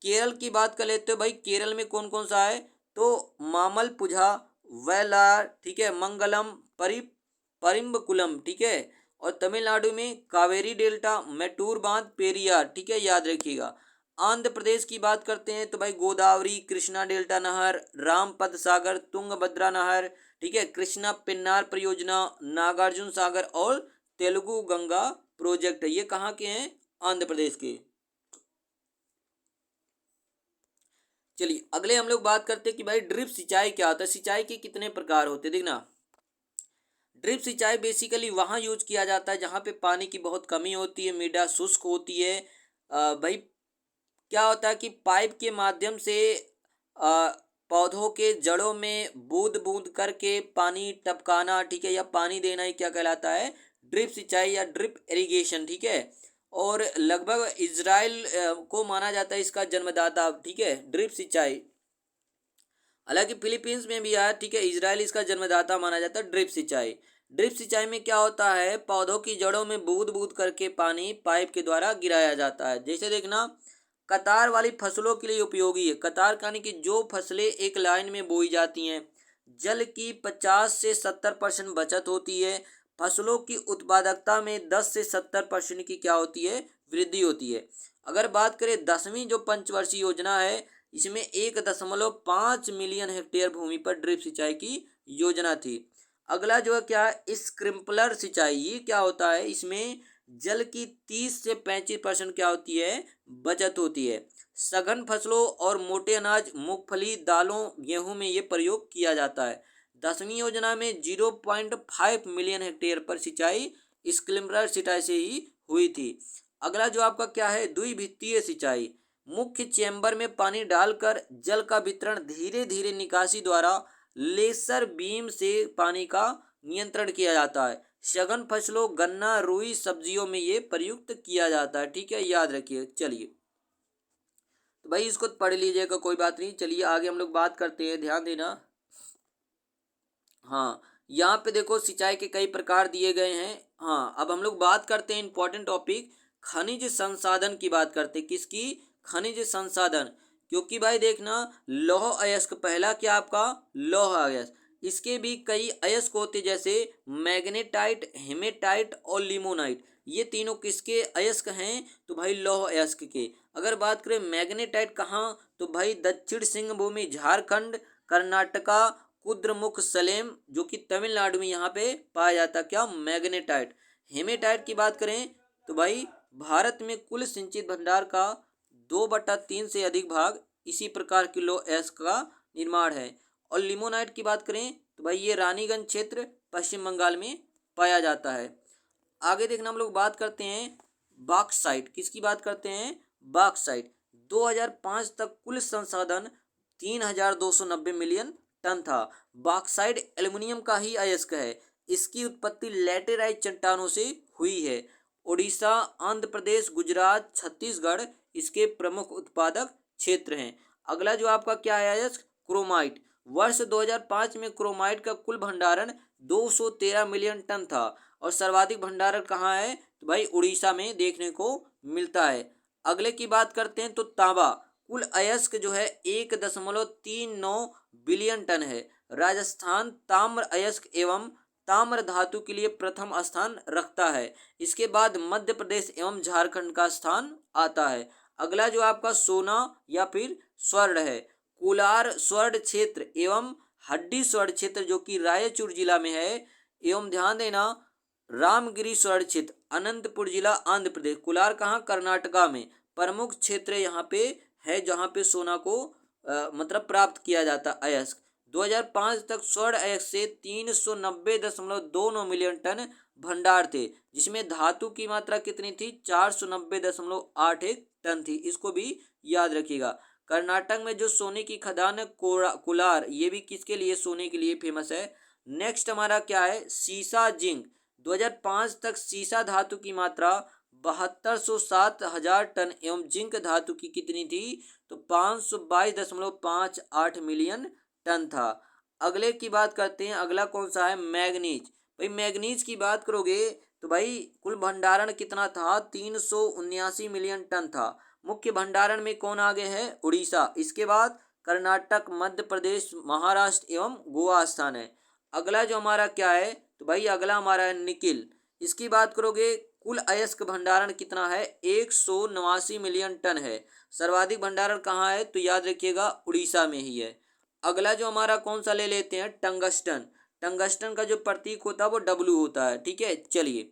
केरल की बात कर लेते हो भाई, केरल में कौन कौन सा है तो मामलपुझा वैलार, ठीक है, मंगलम परिम्बकुलम, ठीक है, और तमिलनाडु में कावेरी डेल्टा, मैटूर बांध, पेरियार, ठीक है, याद रखिएगा। आंध्र प्रदेश की बात करते हैं तो भाई गोदावरी, कृष्णा डेल्टा नहर, रामपद सागर, तुंगभद्रा नहर, ठीक है, कृष्णा पिन्नार परियोजना, नागार्जुन सागर और तेलुगु गंगा प्रोजेक्ट है। ये कहाँ के हैं? आंध्र प्रदेश के। चलिए अगले हम लोग बात करते हैं कि भाई ड्रिप सिंचाई क्या होता है, सिंचाई के कितने प्रकार होते हैं। देखना, ड्रिप सिंचाई बेसिकली वहाँ यूज किया जाता है जहाँ पे पानी की बहुत कमी होती है, मृदा शुष्क होती है। भाई क्या होता है कि पाइप के माध्यम से अ, पौधों के जड़ों में बूंद बूंद करके पानी टपकाना, ठीक है, या पानी देना ही क्या कहलाता है? ड्रिप सिंचाई या ड्रिप इरिगेशन, ठीक है। और लगभग इजराइल को माना जाता है इसका जन्मदाता, ठीक है, ड्रिप सिंचाई। हालांकि फिलीपींस में भी आया, ठीक है, इजराइल इसका जन्मदाता माना जाता है ड्रिप सिंचाई। ड्रिप सिंचाई में क्या होता है? पौधों की जड़ों में बूंद बूंद करके पानी पाइप के द्वारा गिराया जाता है। जैसे देखना, कतार वाली फसलों के लिए उपयोगी है। कतार यानी कि जो फसलें एक लाइन में बोई जाती हैं, जल की 50 से 70% बचत होती है। फसलों की उत्पादकता में 10 से 70% की क्या होती है? वृद्धि होती है। अगर बात करें 10वीं जो पंचवर्षीय योजना है, इसमें 1.5 मिलियन हेक्टेयर भूमि पर ड्रिप सिंचाई की योजना थी। अगला जो है क्या है? स्प्रिंकलर सिंचाई। ये क्या होता है? इसमें जल की 30 से 35% क्या होती है? बचत होती है। सघन फसलों और मोटे अनाज, मूंगफली, दालों, गेहूं में ये प्रयोग किया जाता है। 10वीं योजना में 0.5 मिलियन हेक्टेयर पर सिंचाई स्प्रिंकलर सिंचाई से ही हुई थी। अगला जो आपका क्या है? द्विभित्तीय सिंचाई। मुख्य चैम्बर में पानी डालकर जल का वितरण धीरे धीरे निकासी द्वारा लेसर बीम से पानी का नियंत्रण किया जाता है। सघन फसलों गन्ना, रुई, सब्जियों में ये प्रयुक्त किया जाता है, ठीक है, याद रखिए। चलिए तो भाई इसको पढ़ लीजिएगा, कोई बात नहीं। चलिए आगे हम लोग बात करते हैं, ध्यान देना। हाँ, यहाँ पे देखो सिंचाई के कई प्रकार दिए गए हैं। हाँ, अब हम लोग बात करते हैं इंपॉर्टेंट टॉपिक, खनिज संसाधन की बात करते हैं। किसकी? खनिज संसाधन। क्योंकि भाई देखना, लौह अयस्क पहला क्या आपका? लौह अयस्क। इसके भी कई अयस्क होते जैसे मैग्नेटाइट, हेमेटाइट और लिमोनाइट। ये तीनों किसके अयस्क हैं? तो भाई लौह अयस्क के। अगर बात करें मैग्नेटाइट कहाँ, तो भाई दक्षिण सिंहभूमि, झारखंड, कर्नाटका, कुद्रमुख सलेम जो कि तमिलनाडु में यहाँ पे पाया जाता है, क्या? मैग्नेटाइट। हेमेटाइट की बात करें तो भाई भारत में कुल सिंचित भंडार का 2/3 से अधिक भाग इसी प्रकार के लौह अयस्क का निर्माण है। और लिमोनाइट की बात करें तो भाई ये रानीगंज क्षेत्र पश्चिम बंगाल में पाया जाता है। आगे देखना, हम लोग बात करते हैं बॉक्साइट। किसकी बात करते हैं? बॉक्साइट। 2005 तक कुल संसाधन 3290 मिलियन टन था। बॉक्साइट एल्युमिनियम का ही अयस्क है। इसकी उत्पत्ति लैटेराइट चट्टानों से हुई है। उड़ीसा, आंध्र प्रदेश, गुजरात, छत्तीसगढ़ इसके प्रमुख उत्पादक क्षेत्र हैं। अगला जो आपका क्या है अयस्क? क्रोमाइट। वर्ष 2005 में क्रोमाइट का कुल भंडारण 213 मिलियन टन था। और सर्वाधिक भंडारण कहाँ है? तो भाई उड़ीसा में देखने को मिलता है। अगले की बात करते हैं तो तांबा। कुल अयस्क जो है 1.39 बिलियन टन है। राजस्थान ताम्र अयस्क एवं ताम्र धातु के लिए प्रथम स्थान रखता है। इसके बाद मध्य प्रदेश एवं झारखंड का स्थान आता है। अगला जो आपका सोना या फिर स्वर्ण है। कोलार स्वर्ण क्षेत्र एवं हड्डी स्वर्ण क्षेत्र जो कि रायचूर जिला में है, एवं ध्यान देना रामगिरी स्वर्ण क्षेत्र अनंतपुर जिला आंध्र प्रदेश। कोलार कहाँ? कर्नाटका में। प्रमुख क्षेत्र यहाँ पे है जहाँ पे सोना को मतलब प्राप्त किया जाता अयस्क। 2005 तक स्वर्ण अयस्क से 390.29 मिलियन टन भंडार थे, जिसमें धातु की मात्रा कितनी थी? 490.81 टन थी। इसको भी याद रखिएगा। कर्नाटक में जो सोने की खदान है कोलार, ये भी किसके लिए? सोने के लिए फेमस है। नेक्स्ट हमारा क्या है? सीसा जिंक। 2005 तक सीसा धातु की मात्रा 7207 टन एवं जिंक धातु की कितनी थी? तो 522.58 मिलियन टन था। अगले की बात करते हैं, अगला कौन सा है? मैग्नीज। भाई मैग्नीज की बात करोगे तो भाई कुल भंडारण कितना था? 379 मिलियन टन था। मुख्य भंडारण में कौन आगे है? उड़ीसा। इसके बाद कर्नाटक, मध्य प्रदेश, महाराष्ट्र एवं गोवा स्थान है। अगला जो हमारा क्या है? तो भाई अगला हमारा है निकिल। इसकी बात करोगे, कुल अयस्क भंडारण कितना है, 189 मिलियन टन है। सर्वाधिक भंडारण कहाँ है, तो याद रखिएगा उड़ीसा में ही है। अगला जो हमारा कौन सा ले लेते हैं, टंगस्टन। टंगस्टन का जो प्रतीक होता है वो डब्लू होता है, ठीक है। चलिए,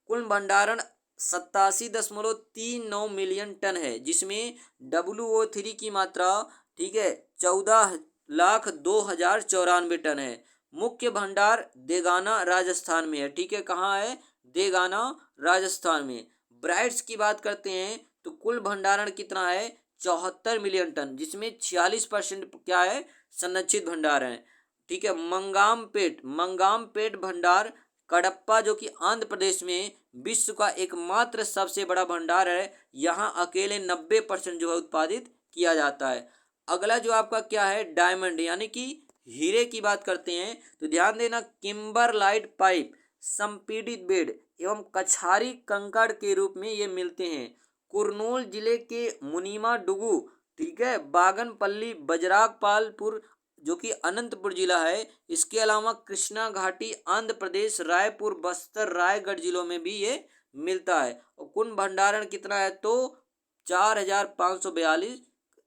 कुल भंडारण 87.39 मिलियन टन है, जिसमें WO3 की मात्रा, ठीक है, 14,02,094 टन है। मुख्य भंडार देगाना राजस्थान में है, ठीक है। कहाँ है, देगाना राजस्थान में। ब्राइट्स की बात करते हैं तो कुल भंडारण कितना है, 74 मिलियन टन, जिसमें 46% क्या है, संरक्षित भंडार है, ठीक है। मंगामपेट भंडार कडप्पा, जो कि आंध्र प्रदेश में विश्व का एकमात्र सबसे बड़ा भंडार है। यहाँ अकेले 90% जो है उत्पादित किया जाता है। अगला जो आपका क्या है, डायमंड यानी कि हीरे की बात करते हैं तो ध्यान देना, किम्बरलाइट पाइप संपीड़ित बेड एवं कछारी कंकड़ के रूप में ये मिलते हैं। कुर्नूल जिले के मुनीमा डुगु, ठीक है, बागनपल्ली, बजरागपालपुर जो कि अनंतपुर जिला है, इसके अलावा कृष्णा घाटी आंध्र प्रदेश, रायपुर, बस्तर, रायगढ़ जिलों में भी ये मिलता है। और कुल भंडारण कितना है, तो 4,542,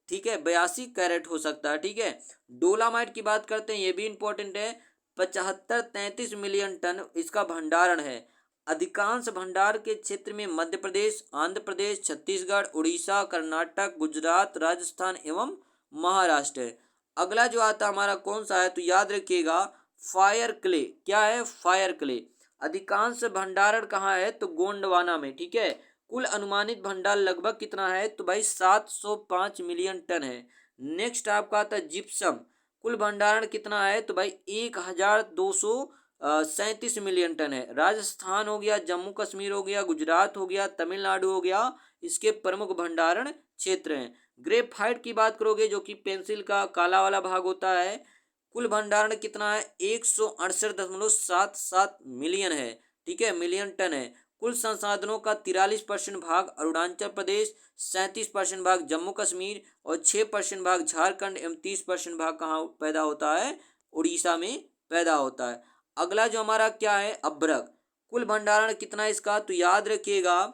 ठीक है, 82 कैरेट हो सकता है, ठीक है। डोलामाइट की बात करते हैं, ये भी इंपॉर्टेंट है, 75-33 मिलियन टन इसका भंडारण है। अधिकांश भंडार के क्षेत्र में मध्य प्रदेश, आंध्र प्रदेश, छत्तीसगढ़, उड़ीसा, कर्नाटक, गुजरात, राजस्थान एवं महाराष्ट्र है। अगला जो आता हमारा कौन सा है, तो याद रखिएगा फायर क्ले। क्या है, फायर क्ले। अधिकांश भंडारण कहाँ है, तो गोंडवाना में, ठीक है। कुल अनुमानित भंडार लगभग कितना है, तो भाई 705 मिलियन टन है। नेक्स्ट आपका आता है जिप्सम। कुल भंडारण कितना है, तो भाई 1,237 मिलियन टन है। राजस्थान हो गया, जम्मू कश्मीर हो गया, गुजरात हो गया, तमिलनाडु हो गया, इसके प्रमुख भंडारण क्षेत्र हैं। ग्रेफाइट की बात करोगे, जो कि पेंसिल का काला वाला भाग होता है, कुल भंडारण कितना है, 168.77 मिलियन है, ठीक है, मिलियन टन है। कुल संसाधनों का 43% भाग अरुणाचल प्रदेश, 37% भाग जम्मू कश्मीर और 6% भाग झारखंड एवं 30% भाग कहाँ पैदा होता है, उड़ीसा में पैदा होता है। अगला जो हमारा क्या है, अभ्रक। कुल भंडारण कितना है इसका, तो याद रखिएगा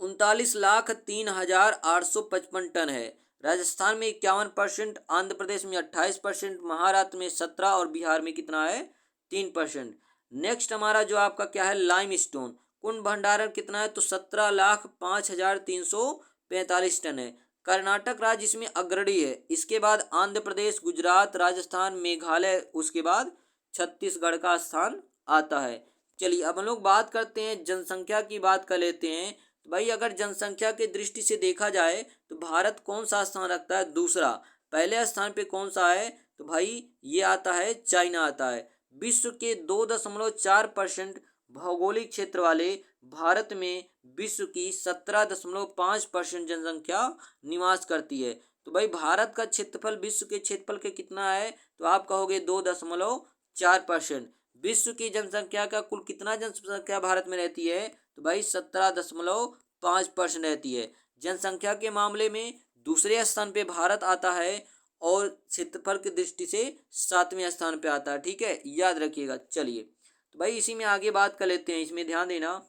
39,03,855 टन है। राजस्थान में 51%, आंध्र प्रदेश में 28%, महाराष्ट्र में 17% और बिहार में कितना है, 3%। नेक्स्ट हमारा जो आपका क्या है, लाइमस्टोन। कुल भंडारण कितना है, तो 17,05,345 टन है। कर्नाटक राज्य इसमें अग्रणी है, इसके बाद आंध्र प्रदेश, गुजरात, राजस्थान, मेघालय, उसके बाद छत्तीसगढ़ का स्थान आता है। चलिए अब हम लोग बात करते हैं, जनसंख्या की बात कर लेते हैं। तो भाई अगर जनसंख्या की दृष्टि से देखा जाए तो भारत कौन सा स्थान रखता है, दूसरा। पहले स्थान पे कौन सा है, तो भाई ये आता है, चाइना आता है। विश्व के 2.4% भौगोलिक क्षेत्र वाले भारत में विश्व की 17.5% जनसंख्या निवास करती है। तो भाई भारत का क्षेत्रफल विश्व के क्षेत्रफल के कितना है, तो आप कहोगे 2.4%। विश्व की जनसंख्या का कुल कितना जनसंख्या भारत में रहती है, तो भाई 17.5% रहती है। जनसंख्या के मामले में दूसरे स्थान पे भारत आता है और क्षेत्रफल की दृष्टि से 7वें स्थान पे आता है, ठीक है, याद रखिएगा। चलिए तो भाई इसी में आगे बात कर लेते हैं, इसमें ध्यान देना।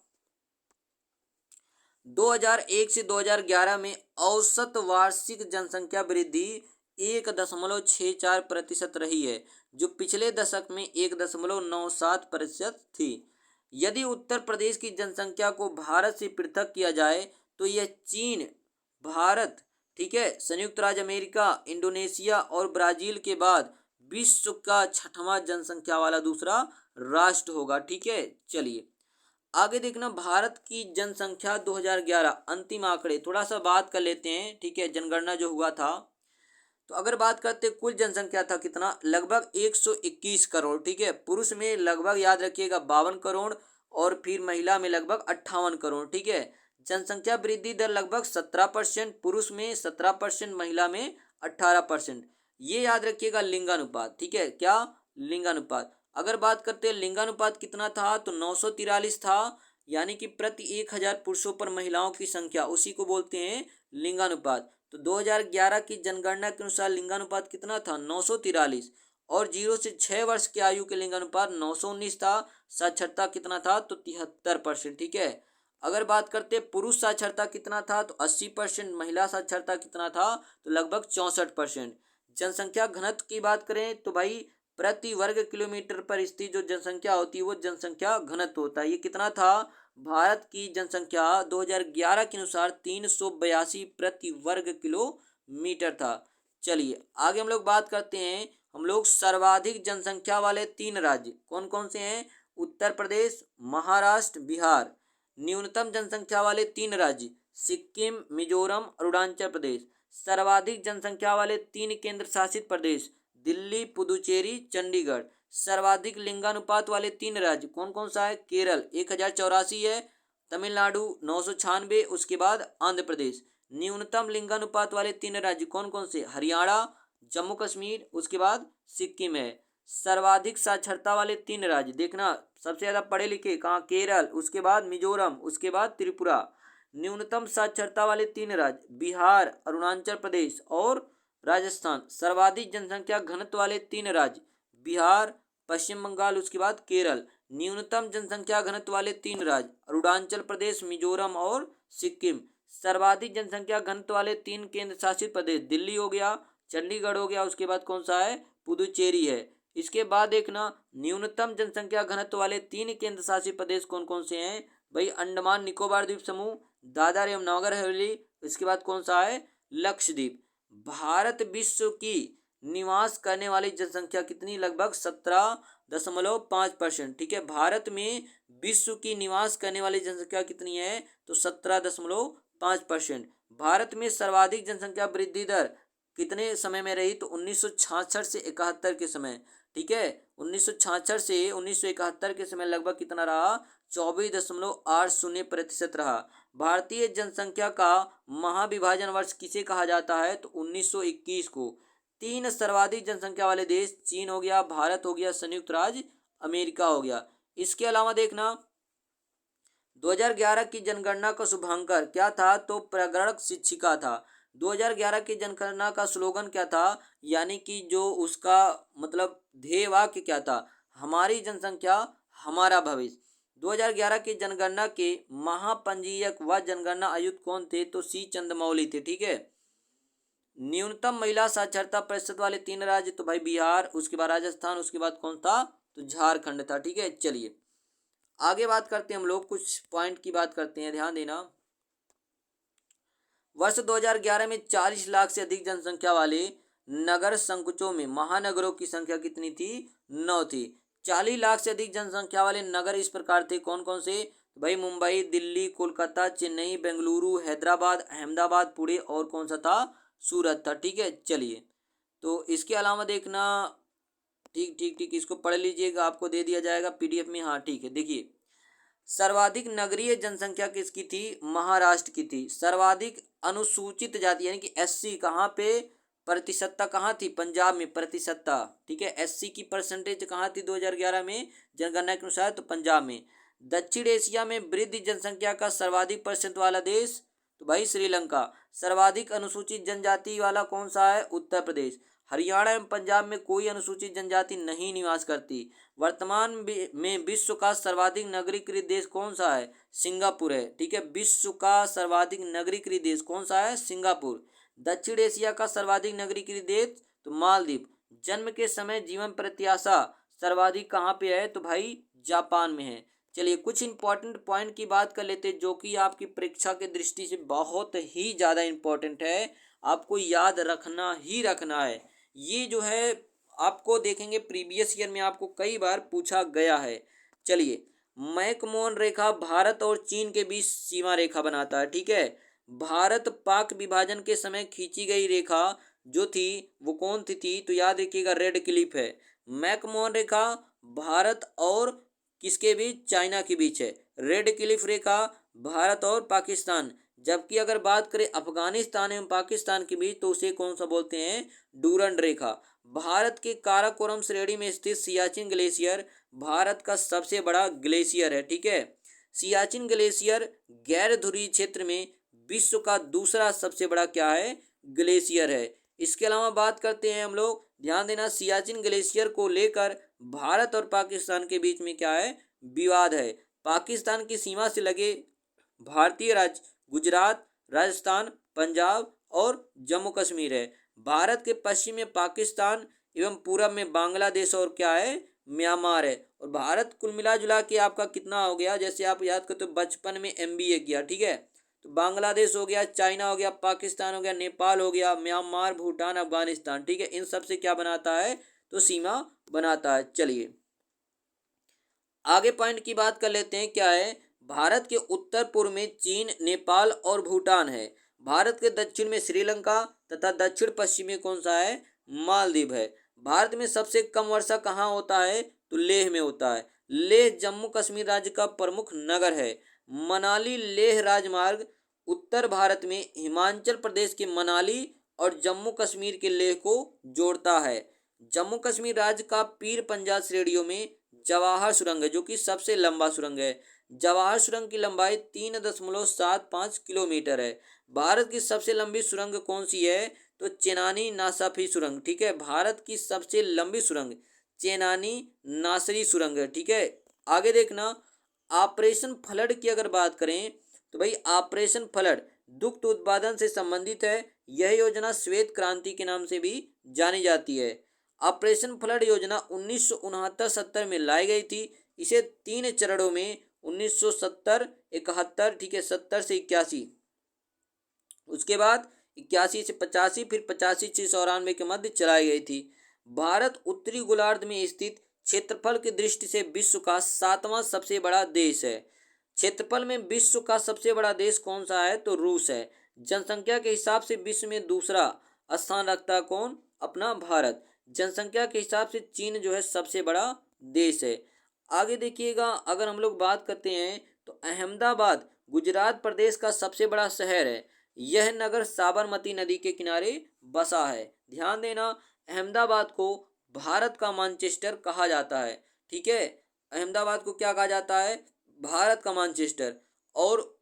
2001 से 2011 में औसत वार्षिक जनसंख्या वृद्धि 1.64% रही है, जो पिछले दशक में 1.97% थी। यदि उत्तर प्रदेश की जनसंख्या को भारत से पृथक किया जाए तो यह चीन, भारत, ठीक है, संयुक्त राज्य अमेरिका, इंडोनेशिया और ब्राजील के बाद विश्व का 6वां जनसंख्या वाला दूसरा राष्ट्र होगा, ठीक है। चलिए आगे देखना, भारत की जनसंख्या 2011 अंतिम आंकड़े थोड़ा सा बात कर लेते हैं, ठीक है, जनगणना जो हुआ था। तो अगर बात करते कुल जनसंख्या था कितना, लगभग 121 करोड़, ठीक है। पुरुष में लगभग याद रखिएगा 52 करोड़ और फिर महिला में लगभग 58 करोड़, ठीक है। जनसंख्या वृद्धि दर लगभग 17%, पुरुष में 17%, महिला में 18%। ये याद रखिएगा लिंगानुपात, ठीक है, क्या, लिंगानुपात। अगर बात करते हैं लिंगानुपात कितना था, तो 943 था, यानी कि प्रति 1000 पुरुषों पर महिलाओं की संख्या, उसी को बोलते हैं लिंगानुपात। तो 2011 की जनगणना के अनुसार लिंगानुपात कितना था, 943, और 0 से 6 वर्ष की आयु के लिंगानुपात 919 था। साक्षरता कितना था, तो 73%। ठीक है। अगर बात करते पुरुष साक्षरता कितना था, तो 80%। महिला साक्षरता कितना था, तो लगभग 64%। जनसंख्या घनत्व की बात करें तो भाई प्रति वर्ग किलोमीटर पर स्थित जो जनसंख्या होती है वो जनसंख्या घनत्व होता है। ये कितना था, भारत की जनसंख्या 2011 के अनुसार 382 प्रति वर्ग किलोमीटर था। चलिए आगे हम लोग बात करते हैं। हम लोग सर्वाधिक जनसंख्या वाले 3 राज्य कौन कौन से हैं, उत्तर प्रदेश, महाराष्ट्र, बिहार। न्यूनतम जनसंख्या वाले 3 राज्य सिक्किम, मिजोरम, अरुणाचल प्रदेश। सर्वाधिक जनसंख्या वाले 3 केंद्र शासित प्रदेश दिल्ली, पुदुचेरी, चंडीगढ़। सर्वाधिक लिंगानुपात वाले 3 राज्य कौन कौन सा है, केरल 1084 है, तमिलनाडु 996, उसके बाद आंध्र प्रदेश। न्यूनतम लिंगानुपात वाले 3 राज्य कौन कौन से, हरियाणा, जम्मू कश्मीर, उसके बाद सिक्किम है। सर्वाधिक साक्षरता वाले 3 राज्य देखना, सबसे ज्यादा पढ़े लिखे कहाँ, केरल, उसके बाद मिजोरम, उसके बाद त्रिपुरा। न्यूनतम साक्षरता वाले 3 राज्य बिहार, अरुणाचल प्रदेश और राजस्थान। सर्वाधिक जनसंख्या घनत्व वाले 3 राज्य बिहार, पश्चिम बंगाल, उसके बाद केरल। न्यूनतम जनसंख्या घनत्व वाले 3 राज्य अरुणाचल प्रदेश, मिजोरम और सिक्किम। सर्वाधिक जनसंख्या घनत्व वाले 3 केंद्र शासित प्रदेश दिल्ली हो गया, चंडीगढ़ हो गया, उसके बाद कौन सा है, पुदुचेरी है। इसके बाद देखना न्यूनतम जनसंख्या घनत्व वाले 3 केंद्र शासित प्रदेश कौन कौन से हैं, भाई अंडमान निकोबार द्वीप समूह, दादर एवं नौगर हवेली, इसके बाद कौन सा है, लक्षद्वीप। भारत विश्व की निवास करने वाली जनसंख्या कितनी, लगभग 17.5%। ठीक है। भारत में विश्व की निवास करने वाली जनसंख्या कितनी है, तो 17.5%। भारत में सर्वाधिक जनसंख्या वृद्धि दर कितने समय में रही, तो 1966 से 71 के समय। ठीक है। 1966 से 1971 के समय लगभग कितना रहा, 24.80% रहा। भारतीय जनसंख्या का महाविभाजन वर्ष किसे कहा जाता है, तो 1921 को। 3 सर्वाधिक जनसंख्या वाले देश चीन हो गया, भारत हो गया, संयुक्त राज्य अमेरिका हो गया। इसके अलावा देखना 2011 की जनगणना का शुभांकर क्या था, तो प्रगणक शिक्षिका था। 2011 की जनगणना का स्लोगन क्या था, यानी कि जो उसका मतलब ध्येय वाक्य क्या था, हमारी जनसंख्या हमारा भविष्य। 2011 की जनगणना के महापंजीयक व जनगणना आयुक्त कौन थे, तो सी चंद्रमौली थे। ठीक है। न्यूनतम महिला साक्षरता प्रतिशत वाले 3 राज्य, तो भाई बिहार, उसके बाद राजस्थान, उसके बाद कौन था, तो झारखंड था। ठीक है। चलिए आगे बात करते हैं, हम लोग कुछ पॉइंट की बात करते हैं, ध्यान देना। वर्ष 2011 में 40 लाख से अधिक जनसंख्या वाले नगर संकुचों में महानगरों की संख्या कितनी थी, 9 थी। 40 लाख से अधिक जनसंख्या वाले नगर इस प्रकार थे, कौन कौन से, तो भाई मुंबई, दिल्ली, कोलकाता, चेन्नई, बेंगलुरु, हैदराबाद, अहमदाबाद, पुणे और कौन सा था, सूरत था। ठीक है। चलिए तो इसके अलावा देखना, ठीक ठीक ठीक, इसको पढ़ लीजिएगा, आपको दे दिया जाएगा पीडीएफ में। हाँ ठीक है। देखिए सर्वाधिक नगरीय जनसंख्या किसकी थी, महाराष्ट्र की थी। सर्वाधिक अनुसूचित जाति यानी कि एससी कहाँ पे प्रतिशतता कहाँ थी, पंजाब में प्रतिशतता। ठीक है। एससी की परसेंटेज कहाँ थी 2011 में जनगणना के अनुसार, तो पंजाब में। दक्षिण एशिया में वृद्धि जनसंख्या का सर्वाधिक परसेंट वाला देश, तो भाई श्रीलंका। सर्वाधिक अनुसूचित जनजाति वाला कौन सा है, उत्तर प्रदेश। हरियाणा एवं पंजाब में कोई अनुसूचित जनजाति नहीं निवास करती। वर्तमान में विश्व का सर्वाधिक नगरीकृत देश कौन सा है, सिंगापुर है। ठीक है। विश्व का सर्वाधिक नगरीकृत देश कौन सा है, सिंगापुर। दक्षिण एशिया का सर्वाधिक नगरीकृत देश, तो मालदीव। जन्म के समय जीवन प्रत्याशा सर्वाधिक कहाँ पे है, तो भाई जापान में है। चलिए कुछ इंपॉर्टेंट पॉइंट की बात कर लेते हैं जो कि आपकी परीक्षा के दृष्टि से बहुत ही ज़्यादा इंपॉर्टेंट है, आपको याद रखना ही रखना है। ये जो है आपको देखेंगे प्रीवियस ईयर में आपको कई बार पूछा गया है। चलिए मैकमोहन रेखा भारत और चीन के बीच सीमा रेखा बनाता है। ठीक है। भारत पाक विभाजन के समय खींची गई रेखा जो थी वो कौन सी थी, तो याद रखिएगा रेड क्लिफ है। मैकमोहन रेखा भारत और किसके बीच, चाइना के बीच है। रेड क्लिफ रेखा भारत और पाकिस्तान। जबकि अगर बात करें अफगानिस्तान एवं पाकिस्तान के बीच, तो उसे कौन सा बोलते हैं, डूरंड रेखा। भारत के काराकोरम श्रेणी में स्थित सियाचिन ग्लेशियर भारत का सबसे बड़ा ग्लेशियर है। ठीक है। सियाचिन ग्लेशियर गैर ध्रुवीय क्षेत्र में विश्व का दूसरा सबसे बड़ा क्या है, ग्लेशियर है। इसके अलावा बात करते हैं हम लोग, ध्यान देना सियाचिन ग्लेशियर को लेकर भारत और पाकिस्तान के बीच में क्या है, विवाद है। पाकिस्तान की सीमा से लगे भारतीय राज्य गुजरात, राजस्थान, पंजाब और जम्मू कश्मीर है। भारत के पश्चिम में पाकिस्तान एवं पूरब में बांग्लादेश और क्या है, म्यांमार है। और भारत कुल मिला जुला के आपका कितना हो गया, जैसे आप याद करते हो बचपन में एमबीए किया, ठीक है। तो बांग्लादेश हो गया, चाइना हो गया, पाकिस्तान हो गया, नेपाल हो गया, म्यांमार, भूटान, अफगानिस्तान, ठीक है। इन सब से क्या बनाता है, तो सीमा बनाता है। चलिए आगे पॉइंट की बात कर लेते हैं। क्या है, भारत के उत्तर पूर्व में चीन, नेपाल और भूटान है। भारत के दक्षिण में श्रीलंका तथा दक्षिण पश्चिम में कौन सा है, मालदीव है। भारत में सबसे कम वर्षा कहाँ होता है, तो लेह में होता है। लेह जम्मू कश्मीर राज्य का प्रमुख नगर है। मनाली लेह राजमार्ग उत्तर भारत में हिमाचल प्रदेश के मनाली और जम्मू कश्मीर के लेह को जोड़ता है। जम्मू कश्मीर राज्य का पीर पंजाल श्रेणियों में जवाहर सुरंग है, जो कि सबसे लंबा सुरंग है। जवाहर सुरंग की लंबाई 3.75 किलोमीटर है। भारत की सबसे लंबी सुरंग कौन सी है, तो चेनानी नासाफी सुरंग, ठीक है। भारत की सबसे लंबी सुरंग चेनानी नासरी सुरंग है, ठीक है। आगे देखना, ऑपरेशन फ्लड की अगर बात करें तो भाई ऑपरेशन फ्लड दुग्ध उत्पादन से संबंधित है। यह योजना श्वेत क्रांति के नाम से भी जानी जाती है। ऑपरेशन फ्लड योजना 1969-70 में लाई गई थी। इसे 3 चरणों में 1970, 71, ठीक है, 70 से 81, उसके बाद 81 से 85, फिर 85 से 94 के मध्य चलाई गई थी। भारत उत्तरी गोलार्ध में स्थित क्षेत्रफल की दृष्टि से विश्व का 7वां सबसे बड़ा देश है। क्षेत्रफल में विश्व का सबसे बड़ा देश कौन सा है, तो रूस है। जनसंख्या के हिसाब से विश्व में दूसरा स्थान रखता है कौन, अपना भारत। जनसंख्या के हिसाब से चीन जो है सबसे बड़ा देश है। आगे देखिएगा, अगर हम लोग बात करते हैं तो अहमदाबाद गुजरात प्रदेश का सबसे बड़ा शहर है। यह नगर साबरमती नदी के किनारे बसा है। ध्यान देना, अहमदाबाद को भारत का मैनचेस्टर कहा जाता है, ठीक है। अहमदाबाद को क्या कहा जाता है, भारत का मैनचेस्टर। और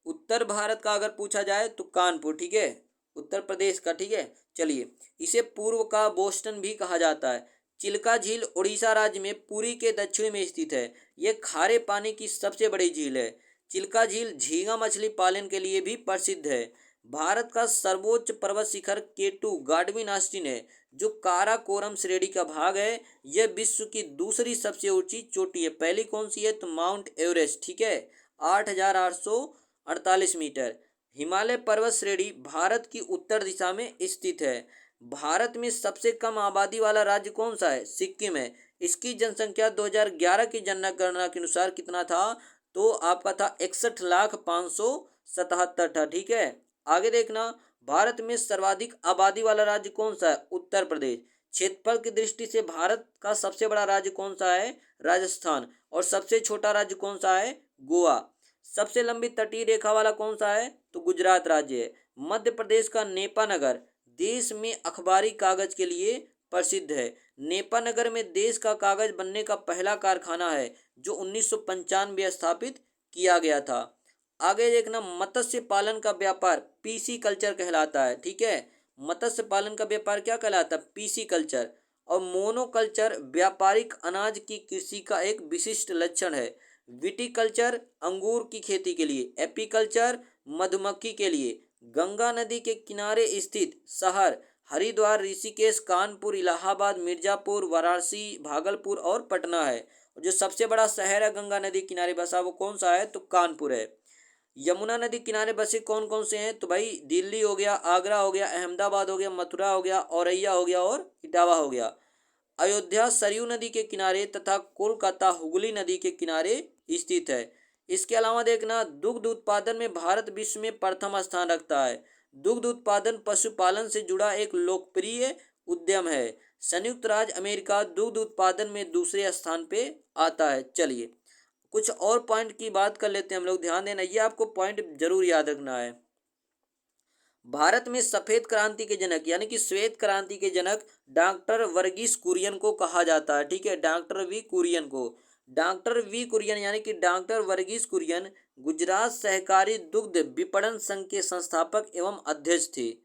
उत्तर भारत का अगर पूछा जाए तो कानपुर, ठीक है, उत्तर प्रदेश का, ठीक है। चलिए, इसे पूर्व का बोस्टन भी कहा जाता है। चिल्का झील उड़ीसा राज्य में पुरी के दक्षिण में स्थित है। यह खारे पानी की सबसे बड़ी झील है। चिल्का झील झींगा मछली पालन के लिए भी प्रसिद्ध है। भारत का सर्वोच्च पर्वत शिखर केटू गाडविन आस्टीन है, जो काराकोरम श्रेणी का भाग है। यह विश्व की दूसरी सबसे ऊंची चोटी है। पहली कौन सी है, तो माउंट एवरेस्ट, ठीक है, 8,848 मीटर। हिमालय पर्वत श्रेणी भारत की उत्तर दिशा में स्थित है। भारत में सबसे कम आबादी वाला राज्य कौन सा है, सिक्किम है। इसकी जनसंख्या 2011 की जनगणना के अनुसार कितना था, तो आपका था 61,577 था, ठीक है। आगे देखना, भारत में सर्वाधिक आबादी वाला राज्य कौन सा है, उत्तर प्रदेश। क्षेत्रफल की दृष्टि से भारत का सबसे बड़ा राज्य कौन सा है, राजस्थान। और सबसे छोटा राज्य कौन सा है, गोवा। सबसे लंबी तटीय रेखा वाला कौन सा है, तो गुजरात राज्य है। मध्य प्रदेश का नेपानगर देश में अखबारी कागज के लिए प्रसिद्ध है। नेपानगर में देश का कागज बनने का पहला कारखाना है, जो 1995 स्थापित किया गया था। आगे देखना, मत्स्य पालन का व्यापार पीसी कल्चर कहलाता है, ठीक है। मत्स्य पालन का व्यापार क्या कहलाता है, पीसी कल्चर। और मोनोकल्चर व्यापारिक अनाज की कृषि का एक विशिष्ट लक्षण है। विटिकल्चर अंगूर की खेती के लिए, एपीकल्चर मधुमक्खी के लिए। गंगा नदी के किनारे स्थित शहर हरिद्वार, ऋषिकेश, कानपुर, इलाहाबाद, मिर्जापुर, वाराणसी, भागलपुर और पटना है। और जो सबसे बड़ा शहर है गंगा नदी किनारे बसा वो कौन सा है, तो कानपुर है। यमुना नदी किनारे बसे कौन कौन से हैं, तो भाई दिल्ली हो गया, आगरा हो गया, अहमदाबाद हो गया, मथुरा हो गया, औरैया हो गया और इटावा हो गया। अयोध्या सरयू नदी के किनारे तथा कोलकाता हुगली नदी के किनारे स्थित है। इसके अलावा देखना, दुग्ध उत्पादन में भारत विश्व में प्रथम स्थान रखता है। दुग्ध उत्पादन पशुपालन से जुड़ा एक लोकप्रिय उद्यम है। संयुक्त राज्य अमेरिका दुग्ध उत्पादन में दूसरे स्थान पे आता है। चलिए कुछ और पॉइंट की बात कर लेते हैं हम लोग, ध्यान देना, ये आपको पॉइंट जरूर याद रखना है। भारत में सफेद क्रांति के जनक यानी कि श्वेत क्रांति के जनक डॉक्टर वर्गीस कुरियन को कहा जाता है, ठीक है, डॉक्टर वी कुरियन को। डॉक्टर वी कुरियन यानी कि डॉक्टर वर्गीस कुरियन गुजरात सहकारी दुग्ध विपणन संघ के संस्थापक एवं अध्यक्ष थे।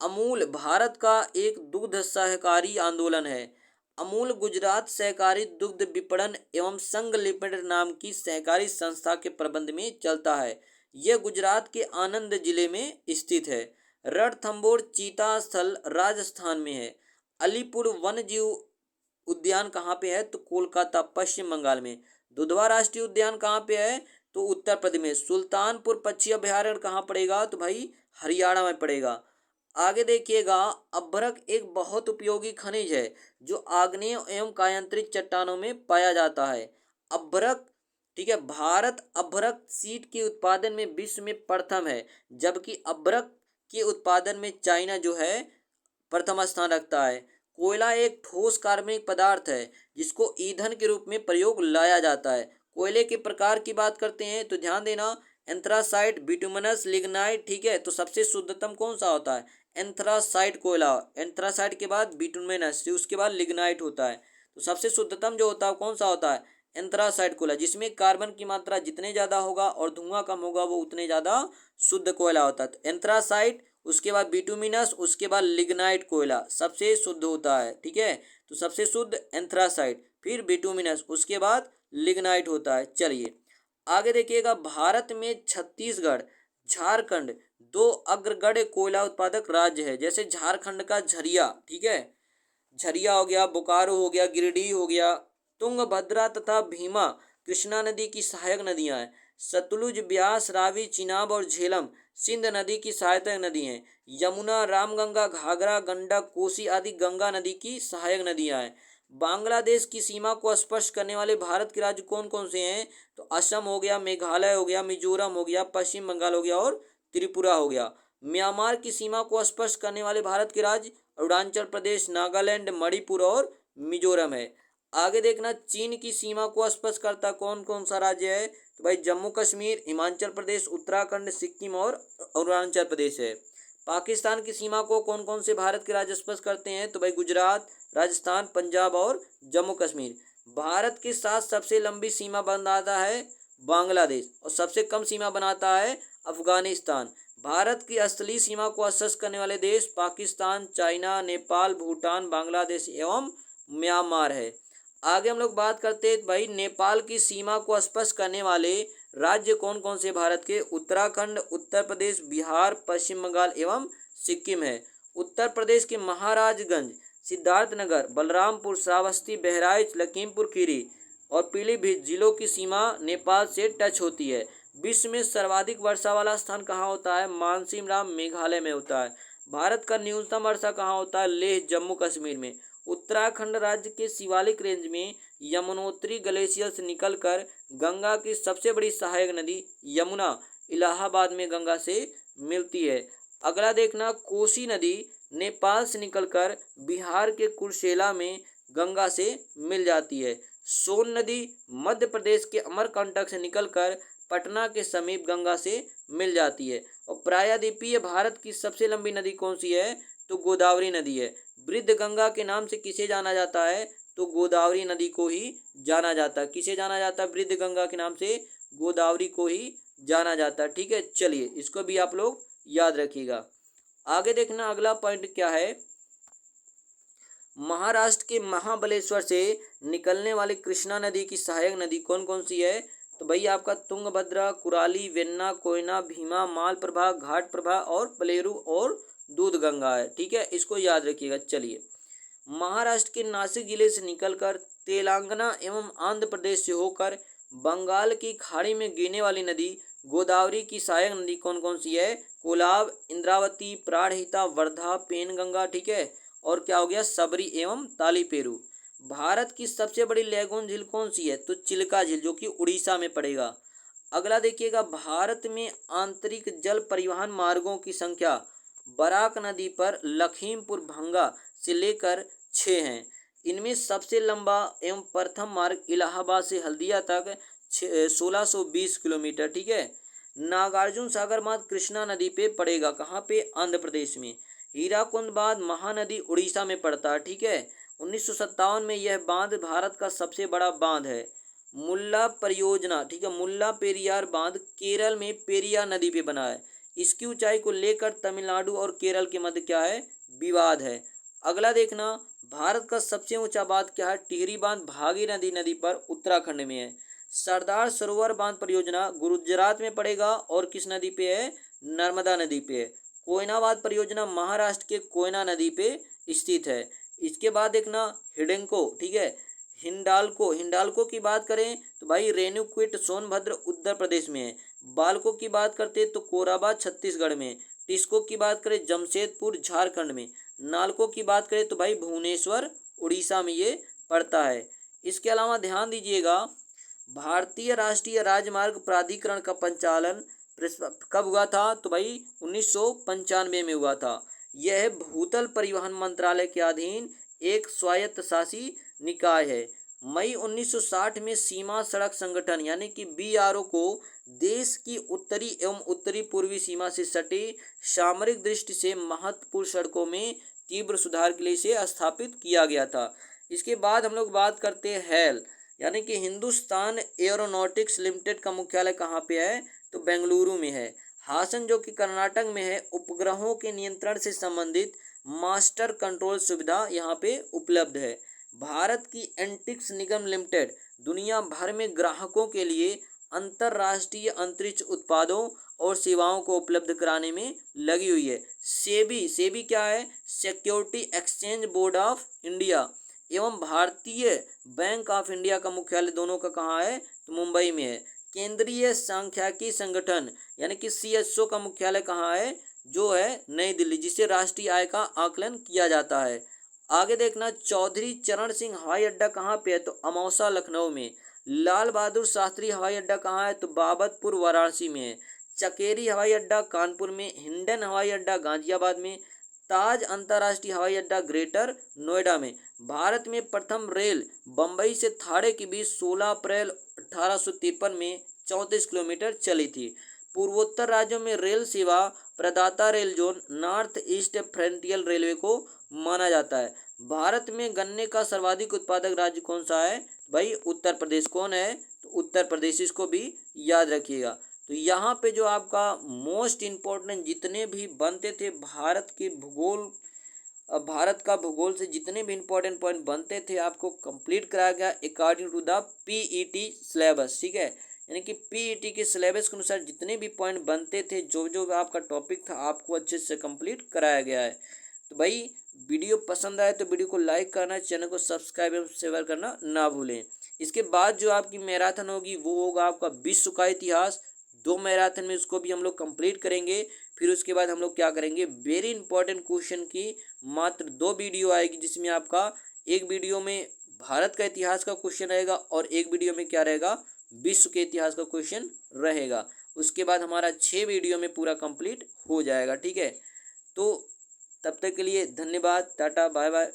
अमूल भारत का एक दुग्ध सहकारी आंदोलन है। अमूल गुजरात सहकारी दुग्ध विपणन एवं संघ लिमिटेड नाम की सहकारी संस्था के प्रबंध में चलता है। यह गुजरात के आनंद जिले में स्थित है। रणथंभौर चीता स्थल राजस्थान में है। अलीपुर वन्य जीव उद्यान कहाँ पे है? तो कोलकाता पश्चिम बंगाल में। दुधवा राष्ट्रीय उद्यान कहाँ पे है? तो उत्तर प्रदेश में। सुल्तानपुर पक्षी अभयारण्य कहाँ पड़ेगा? तो भाई हरियाणा में पड़ेगा। आगे देखिएगा, अभ्रक एक बहुत उपयोगी खनिज है जो आग्नेय एवं कायांतरित चट्टानों में पाया जाता है। अभ्रक, ठीक है, भारत अभ्रक सीट के उत्पादन में विश्व में प्रथम है, जबकि अभ्रक के उत्पादन में चाइना जो है प्रथम स्थान रखता है। कोयला एक ठोस कार्बनिक पदार्थ है जिसको ईंधन के रूप में प्रयोग लाया जाता है। कोयले के प्रकार की बात करते हैं तो ध्यान देना, एंथ्रासाइट, बिटुमिनस, लिग्नाइट, ठीक है। तो सबसे शुद्धतम कौन सा होता है? एंथ्रासाइट कोयला। एंथ्रासाइट के बाद बिटुमिनस, उसके बाद लिग्नाइट होता है। तो सबसे शुद्धतम जो होता है कौन सा होता है? एंथ्रासाइट कोयला, जिसमें कार्बन की मात्रा जितने ज़्यादा होगा और धुआं कम होगा वो उतने ज़्यादा शुद्ध कोयला होता है। तो एंथ्रासाइट, उसके बाद बिटुमिनस, उसके बाद लिग्नाइट कोयला सबसे शुद्ध होता है, ठीक है। तो सबसे शुद्ध एंथ्रासाइट, फिर बिटुमिनस, उसके बाद लिग्नाइट होता है। चलिए आगे देखिएगा, भारत में छत्तीसगढ़, झारखंड दो अग्रगण्य कोयला उत्पादक राज्य है। जैसे झारखंड का झरिया, ठीक है, झरिया हो गया, बोकारो हो गया, गिरिडीह हो गया। तुंगभद्रा तथा भीमा कृष्णा नदी की सहायक नदियां हैं। सतलुज, ब्यास, रावी, चिनाब और झेलम सिंध नदी की सहायक नदी हैं। यमुना, रामगंगा, घाघरा, गंडक, कोसी आदि गंगा नदी की सहायक नदियां हैं। बांग्लादेश की सीमा को स्पर्श करने वाले भारत के राज्य कौन कौन से हैं? तो असम हो गया, मेघालय हो गया, मिजोरम हो गया, पश्चिम बंगाल हो गया और त्रिपुरा हो गया। म्यांमार की सीमा को स्पर्श करने वाले भारत के राज्य अरुणाचल प्रदेश, नागालैंड, मणिपुर और मिजोरम है। आगे देखना, चीन की सीमा को स्पर्श करता कौन कौन सा राज्य है? तो भाई जम्मू कश्मीर, हिमाचल प्रदेश, उत्तराखंड, सिक्किम और अरुणाचल प्रदेश है। पाकिस्तान की सीमा को कौन कौन से भारत के राज्य स्पर्श करते हैं? तो भाई गुजरात, राजस्थान, पंजाब और जम्मू कश्मीर। भारत के साथ सबसे लंबी सीमा बनाता है बांग्लादेश और सबसे कम सीमा बनाता है अफगानिस्तान। भारत की स्थलीय सीमा को स्पर्श करने वाले देश पाकिस्तान, चाइना, नेपाल, भूटान, बांग्लादेश एवं म्यांमार है। आगे हम लोग बात करते हैं भाई, नेपाल की सीमा को स्पर्श करने वाले राज्य कौन कौन से भारत के? उत्तराखंड, उत्तर प्रदेश, बिहार, पश्चिम बंगाल एवं सिक्किम है। उत्तर प्रदेश के महाराजगंज, सिद्धार्थनगर, बलरामपुर, श्रावस्ती, बहराइच, लखीमपुर खीरी और पीलीभीत जिलों की सीमा नेपाल से टच होती है। विश्व में सर्वाधिक वर्षा वाला स्थान कहाँ होता है? मानसीमराम, मेघालय में होता है। भारत का न्यूनतम वर्षा कहाँ होता है? लेह, जम्मू कश्मीर में। उत्तराखंड राज्य के शिवालिक रेंज में यमुनोत्री ग्लेशियर से निकलकर गंगा की सबसे बड़ी सहायक नदी यमुना इलाहाबाद में गंगा से मिलती है। अगला देखना, कोसी नदी नेपाल से निकलकर बिहार के कुर्सेला में गंगा से मिल जाती है। सोन नदी मध्य प्रदेश के अमरकंटक से निकलकर पटना के समीप गंगा से मिल जाती है। और प्रायद्वीपीय भारत की सबसे लंबी नदी कौन सी है? तो गोदावरी नदी है। वृद्ध गंगा के नाम से किसे जाना जाता है? तो गोदावरी नदी को ही जाना जाता है। किसे जाना जाता है? वृद्ध गंगा के नाम से गोदावरी को ही जाना जाता है, ठीक है। चलिए इसको भी आप लोग याद रखिएगा। आगे देखना, अगला पॉइंट क्या है, महाराष्ट्र के महाबलेश्वर से निकलने वाली कृष्णा नदी की सहायक नदी कौन कौन सी है? तो भाई आपका तुंगभद्रा, कुराली, वेन्ना, कोयना, भीमा, मालप्रभा, घाटप्रभा और पलेरू और दूध गंगा है, ठीक है। इसको याद रखिएगा। चलिए, महाराष्ट्र के नासिक जिले से निकलकर तेलंगाना एवं आंध्र प्रदेश से होकर बंगाल की खाड़ी में गिरने वाली नदी गोदावरी की सहायक नदी कौन कौन सी है? कोलाब, इंद्रावती, प्राणहिता, वर्धा, पेनगंगा, ठीक है। और क्या हो गया? सबरी एवं तालीपेरू। भारत की सबसे बड़ी लैगून झील कौन सी है? तो चिल्का झील, जो कि उड़ीसा में पड़ेगा। अगला देखिएगा, भारत में आंतरिक जल परिवहन मार्गों की संख्या बराक नदी पर लखीमपुर भंगा से लेकर 6 हैं। इनमें सबसे लंबा एवं प्रथम मार्ग इलाहाबाद से हल्दिया तक 1620 किलोमीटर, ठीक है। नागार्जुन सागर बांध कृष्णा नदी पे पड़ेगा, कहाँ पे? आंध्र प्रदेश में। हीराकुंड बांध महानदी उड़ीसा में पड़ता है, ठीक है। 1957 में यह बांध भारत का सबसे बड़ा बांध है। मुल्ला परियोजना, ठीक है, मुल्ला पेरियार बांध केरल में पेरियार नदी पे बना है। इसकी ऊंचाई को लेकर तमिलनाडु और केरल के मध्य क्या है? विवाद है। अगला देखना, भारत का सबसे ऊंचा बांध क्या है? टिहरी बांध भागीरथी नदी पर उत्तराखंड में है। सरदार सरोवर बांध परियोजना गुजरात में पड़ेगा और किस नदी पे है? नर्मदा नदी पे है। कोयना बांध परियोजना महाराष्ट्र के कोयना नदी पे स्थित है। इसके बाद देखना हिडेंको, ठीक है, हिंडाल्को की बात करें तो भाई रेणुकूट सोनभद्र उत्तर प्रदेश में है। बाल्को की बात करते हैं तो कोराबा छत्तीसगढ़ में। टिस्को की बात करें जमशेदपुर झारखंड में। नालको की बात करें तो भाई भुवनेश्वर उड़ीसा में ये पड़ता है। इसके अलावा ध्यान दीजिएगा, भारतीय राष्ट्रीय राजमार्ग प्राधिकरण का पंचालन कब हुआ था? तो भाई 1995 में हुआ था। यह भूतल परिवहन मंत्रालय के अधीन एक स्वायत्तशासी निकाय है। मई 1960 में सीमा सड़क संगठन यानी कि बीआरओ को देश की उत्तरी एवं उत्तरी पूर्वी सीमा से सटे सामरिक दृष्टि से महत्वपूर्ण सड़कों में तीव्र सुधार के लिए इसे स्थापित किया गया था। इसके बाद हम लोग बात करते हैं हेल यानी कि हिंदुस्तान एरोनॉटिक्स लिमिटेड का मुख्यालय कहाँ पे है? तो बेंगलुरु में है। हासन जो कि कर्नाटक में है, उपग्रहों के नियंत्रण से संबंधित मास्टर कंट्रोल सुविधा यहाँ पे उपलब्ध है। भारत की एंटिक्स निगम लिमिटेड दुनिया भर में ग्राहकों के लिए अंतर्राष्ट्रीय अंतरिक्ष उत्पादों और सेवाओं को उपलब्ध कराने में लगी हुई है। सेबी क्या है? Security exchange board of India एवं भारतीय बैंक ऑफ इंडिया का मुख्यालय दोनों का कहाँ है? तो मुंबई में है। केंद्रीय सांख्यिकी संगठन यानी कि सीएसओ का मुख्यालय कहाँ है? जो है नई दिल्ली, जिससे राष्ट्रीय आय का आकलन किया जाता है। आगे देखना, चौधरी चरण सिंह हवाई अड्डा कहाँ पे है? तो अमौसा लखनऊ में। लाल बहादुर शास्त्री हवाई अड्डा कहाँ है? तो बाबतपुर वाराणसी में है। चकेरी हवाई अड्डा कानपुर में। हिंडन हवाई अड्डा गाजियाबाद में। ताज अंतर्राष्ट्रीय हवाई अड्डा ग्रेटर नोएडा में। भारत में प्रथम रेल बम्बई से थाड़े के बीच 16 अप्रैल 1853 में 34 किलोमीटर चली थी। पूर्वोत्तर राज्यों में रेल सेवा प्रदाता rail zone north east frontier railway को माना जाता है। भारत में गन्ने का सर्वाधिक उत्पादक राज्य कौन सा है? भाई उत्तर प्रदेश। कौन है? तो उत्तर प्रदेश, इसको भी याद रखिएगा। तो यहाँ पे जो आपका मोस्ट इम्पोर्टेंट जितने भी बनते थे भारत का भूगोल से जितने भी इम्पोर्टेंट पॉइंट बनते थे आपको कंप्लीट कराया गया according to the PET syllabus, ठीक है। यानी कि पीईटी के सिलेबस के अनुसार जितने भी पॉइंट बनते थे, जो जो आपका टॉपिक था, आपको अच्छे से कंप्लीट कराया गया है। तो भाई वीडियो पसंद आए तो वीडियो को लाइक करना, चैनल को सब्सक्राइब एवं शेयर करना ना भूलें। इसके बाद जो आपकी मैराथन होगी वो होगा आपका विश्व का इतिहास। 2 मैराथन में उसको भी हम लोग कंप्लीट करेंगे। फिर उसके बाद हम लोग क्या करेंगे, वेरी इंपॉर्टेंट क्वेश्चन की मात्र 2 वीडियो आएगी, जिसमें आपका एक वीडियो में भारत का इतिहास का क्वेश्चन रहेगा और एक वीडियो में क्या रहेगा, विश्व के इतिहास का क्वेश्चन रहेगा। उसके बाद हमारा 6 वीडियो में पूरा कंप्लीट हो जाएगा, ठीक है। तो तब तक के लिए धन्यवाद, टाटा बाय बाय।